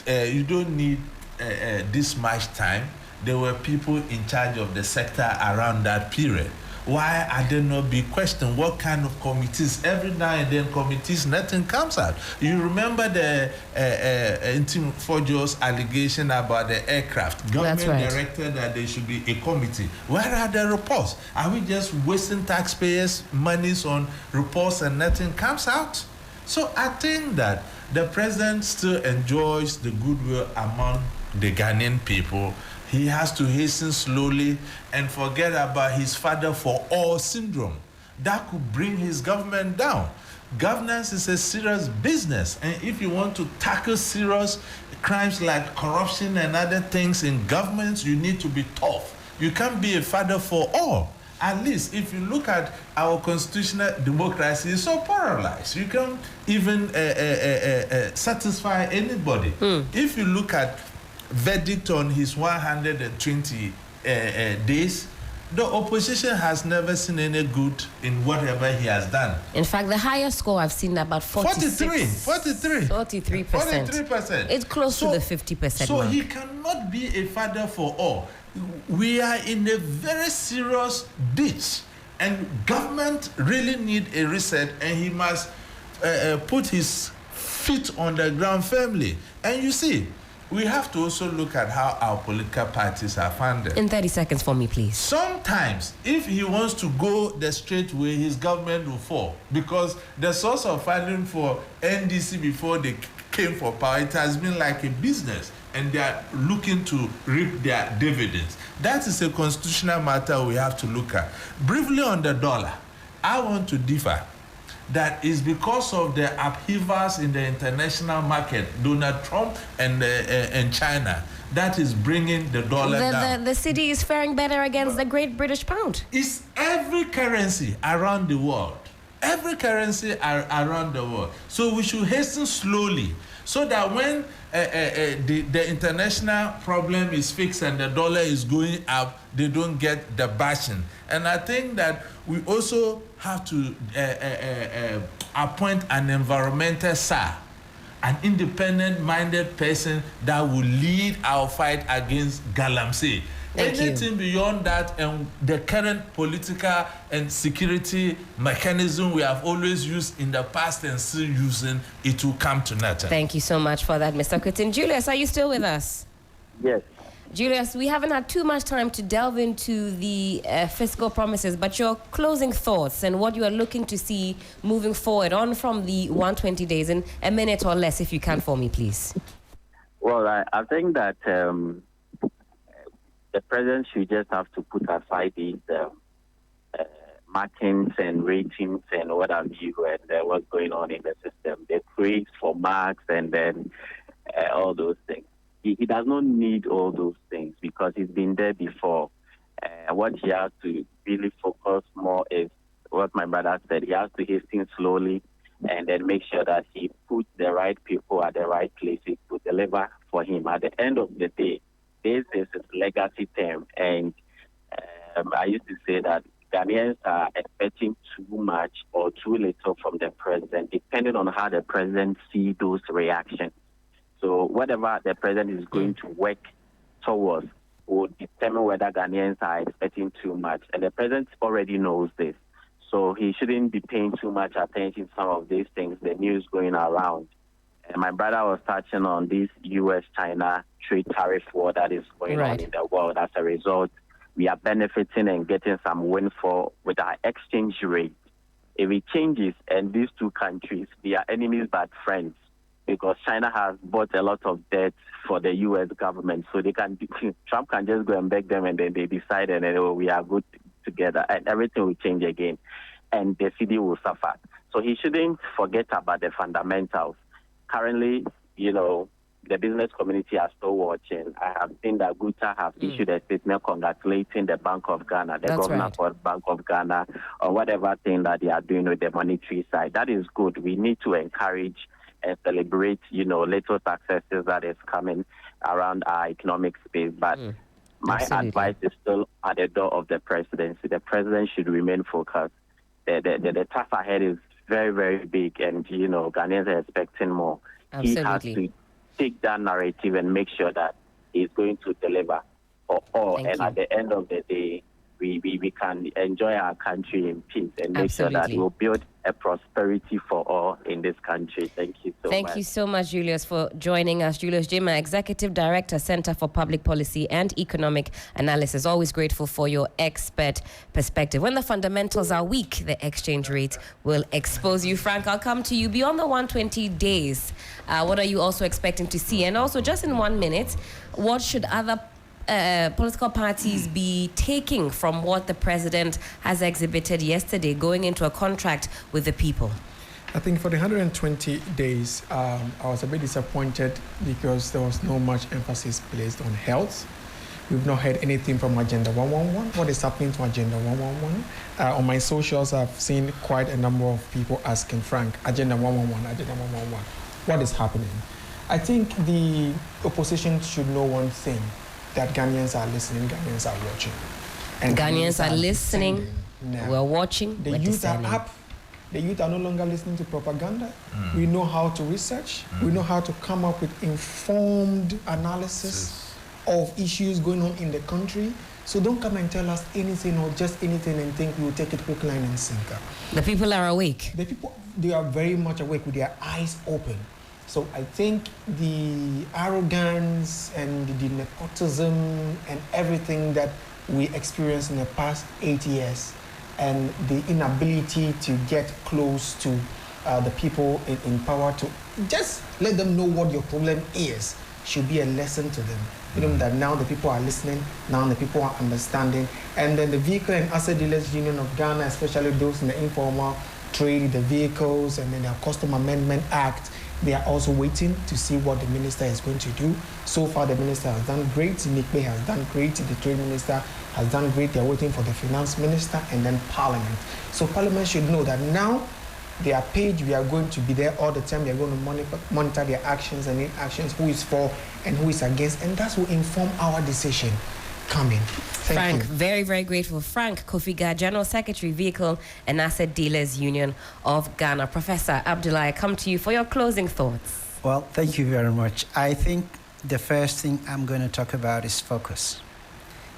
You don't need this much time. There were people in charge of the sector around that period. Why are they not being questioned? What kind of committees? Every now and then committees, nothing comes out. You remember the Intim Fojo's allegation about the aircraft. Government directed that there should be a committee. Where are the reports? Are we just wasting taxpayers' monies on reports and nothing comes out? So I think that the president still enjoys the goodwill among the Ghanaian people. He has to hasten slowly and forget about his father for all syndrome. That could bring his government down. Governance is a serious business, and if you want to tackle serious crimes like corruption and other things in governments, you need to be tough. You can't be a father for all. At least if you look at our constitutional democracy, it's so paralyzed. You can't even satisfy anybody. If you look at verdict on his 120 days, the opposition has never seen any good in whatever he has done.
In fact, the highest score I've seen about 43%.
43%.
It's close to the 50%
So
mark.
he cannot be a father for all. We are in a very serious ditch, and government really need a reset, and he must put his feet on the ground firmly. And you see, we have to also look at how our political parties are funded.
In 30 seconds for me, please.
Sometimes, if he wants to go the straight way, his government will fall. Because the source of funding for NDC before they came for power, it has been like a business, and they are looking to reap their dividends. That is a constitutional matter we have to look at. Briefly on the dollar, I want to differ. That is because of the upheavals in the international market, Donald Trump and China, that is bringing the dollar down.
The city is faring better against the great British pound.
It's every currency around the world. Every currency around the world. So we should hasten slowly so that when the international problem is fixed and the dollar is going up, they don't get the bashing. And I think that we also have to appoint an environmental SAR, an independent-minded person that will lead our fight against galamsey. Anything beyond that and the current political and security mechanism we have always used in the past and still using, it will come to nothing.
Thank you so much for that, Mr. Kutin. Julius, are you still with us?
Yes.
Julius, we haven't had too much time to delve into the fiscal promises, but your closing thoughts and what you are looking to see moving forward on from the 120 days in a minute or less, if you can, for me, please.
Well, I think that the president should just have to put aside these markings and ratings and what have you, and what's going on in the system. The praise for marks and then all those things. he does not need all those things because he's been there before. What he has to really focus more is what my brother said. He has to hasten slowly and then make sure that he puts the right people at the right places to deliver for him. At the end of the day, this is his legacy term. And I used to say that Ghanaians are expecting too much or too little from the president, depending on how the president sees those reactions. So whatever the president is going to work towards will determine whether Ghanaians are expecting too much. And the president already knows this. So he shouldn't be paying too much attention to some of these things, the news going around. And my brother was touching on this U.S.-China trade tariff war that is going on in the world. As a result, we are benefiting and getting some windfall with our exchange rate. If it changes and these two countries, they are enemies but friends, because China has bought a lot of debt for the U.S. government. So they can, Trump can just go and beg them and then they decide and then, we are good together and everything will change again and the city will suffer. So he shouldn't forget about the fundamentals. Currently, the business community are still watching. I have seen that Guta have issued a statement congratulating the Bank of Ghana, the governor for Bank of Ghana, or whatever thing that they are doing with the monetary side. That is good. We need to encourage and celebrate, little successes that is coming around our economic space. But my advice is still at the door of the presidency. The president should remain focused. The task ahead is very, very big, and Ghanaians are expecting more. He has to take that narrative and make sure that he's going to deliver for all. At the end of the day, we can enjoy our country in peace and make sure that we'll build a prosperity for all in this country. Thank you so much.
Thank you so much, Julius, for joining us. Julius Jima, Executive Director, Center for Public Policy and Economic Analysis. Always grateful for your expert perspective. When the fundamentals are weak, the exchange rate will expose you. Frank, I'll come to you. Beyond the 120 days, what are you also expecting to see? And also, just in 1 minute, what should other political parties be taking from what the president has exhibited yesterday, going into a contract with the people?
I think for the 120 days, I was a bit disappointed because there was no much emphasis placed on health. We've not heard anything from Agenda 111. What is happening to Agenda 111? On my socials, I've seen quite a number of people asking Frank, Agenda 111, Agenda 111. What is happening? I think the opposition should know one thing, that Ghanaians are listening, Ghanaians are watching.
And Ghanaians are listening, we're watching,
the youth are up. The youth are no longer listening to propaganda. We know how to research. We know how to come up with informed analysis of issues going on in the country. So don't come and tell us anything or just anything and think we'll take it hook, line, and sinker.
The people are awake.
The people, they are very much awake with their eyes open. So I think the arrogance and the nepotism and everything that we experienced in the past 8 years and the inability to get close to the people in power to just let them know what your problem is should be a lesson to them. You know that now the people are listening, now the people are understanding. And then the Vehicle and Asset Dealers Union of Ghana, especially those in the informal trade, the vehicles, and then the Custom Amendment Act, they are also waiting to see what the minister is going to do. So far, the minister has done great. Nikbe has done great. The trade minister has done great. They're waiting for the finance minister and then parliament. So parliament should know that now they are paid. We are going to be there all the time. They are going to monitor their actions and inactions, who is for and who is against. And that will inform our decision coming.
Frank, very, very grateful. Frank Kofiga, General Secretary, Vehicle and Asset Dealers Union of Ghana. Professor Abdullahi, I come to you for your closing thoughts.
Well, thank you very much. I think the first thing I'm going to talk about is focus.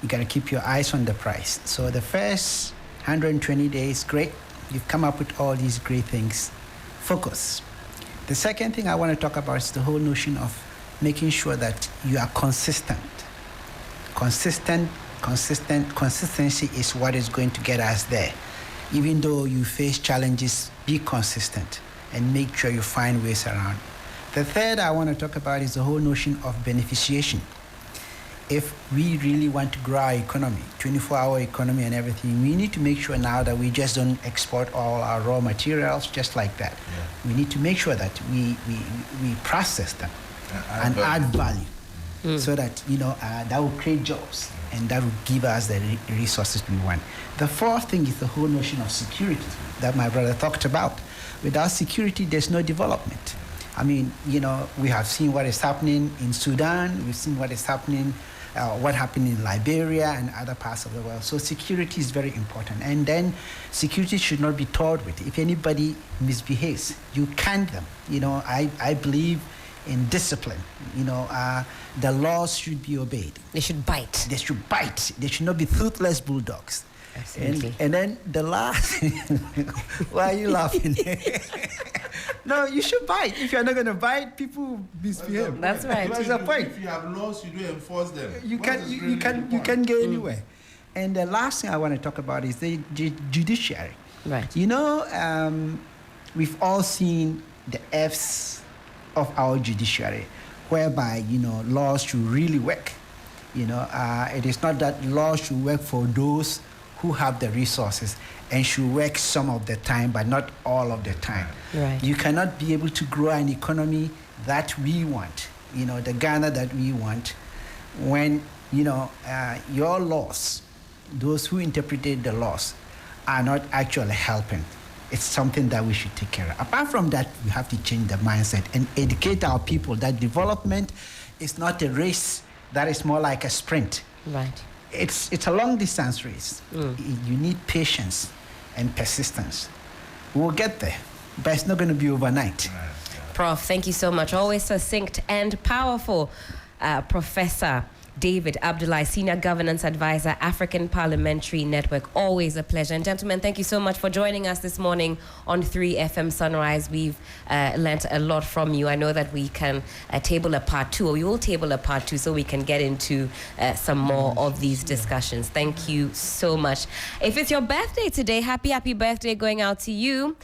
You got to keep your eyes on the price. So the first 120 days, great. You've come up with all these great things. Focus. The second thing I want to talk about is the whole notion of making sure that you are consistent. Consistency is what is going to get us there. Even though you face challenges, be consistent and make sure you find ways around. The third I want to talk about is the whole notion of beneficiation. If we really want to grow our economy, 24-hour economy and everything, we need to make sure now that we just don't export all our raw materials just like that. Yeah. We need to make sure that we process them and add value. so that, that will create jobs and that will give us the resources we want. The fourth thing is the whole notion of security that my brother talked about. Without security, there's no development. I mean, we have seen what is happening in Sudan, we've seen what is happening, what happened in Liberia and other parts of the world. So security is very important. And then security should not be toyed with. If anybody misbehaves, you can them. I believe in discipline. The laws should be obeyed.
They should bite.
They should bite. They should not be toothless bulldogs.
Absolutely.
And then the last, why are you laughing? No, you should bite. If you're not going to bite, people misbehave.
That's right.
That's the point. If you have laws, you do enforce them.
You can go anywhere. And the last thing I want to talk about is the judiciary.
Right.
We've all seen the F's of our judiciary, whereby laws should really work. It is not that laws should work for those who have the resources and should work some of the time, but not all of the time.
Right.
You cannot be able to grow an economy that we want, the Ghana that we want, when, your laws, those who interpreted the laws, are not actually helping. It's something that we should take care of. Apart from that, we have to change the mindset and educate our people that development is not a race, that is more like a sprint.
Right.
It's a long distance race. You need patience and persistence. We'll get there, but it's not going to be overnight.
Prof, thank you so much. Always succinct and powerful. Professor David Abdullahi, Senior Governance Advisor, African Parliamentary Network. Always a pleasure. And gentlemen, thank you so much for joining us this morning on 3FM Sunrise. We've learnt a lot from you. I know that we can table a part 2, or we will table a part 2 so we can get into some more of these discussions. Thank you so much. If it's your birthday today, happy birthday going out to you.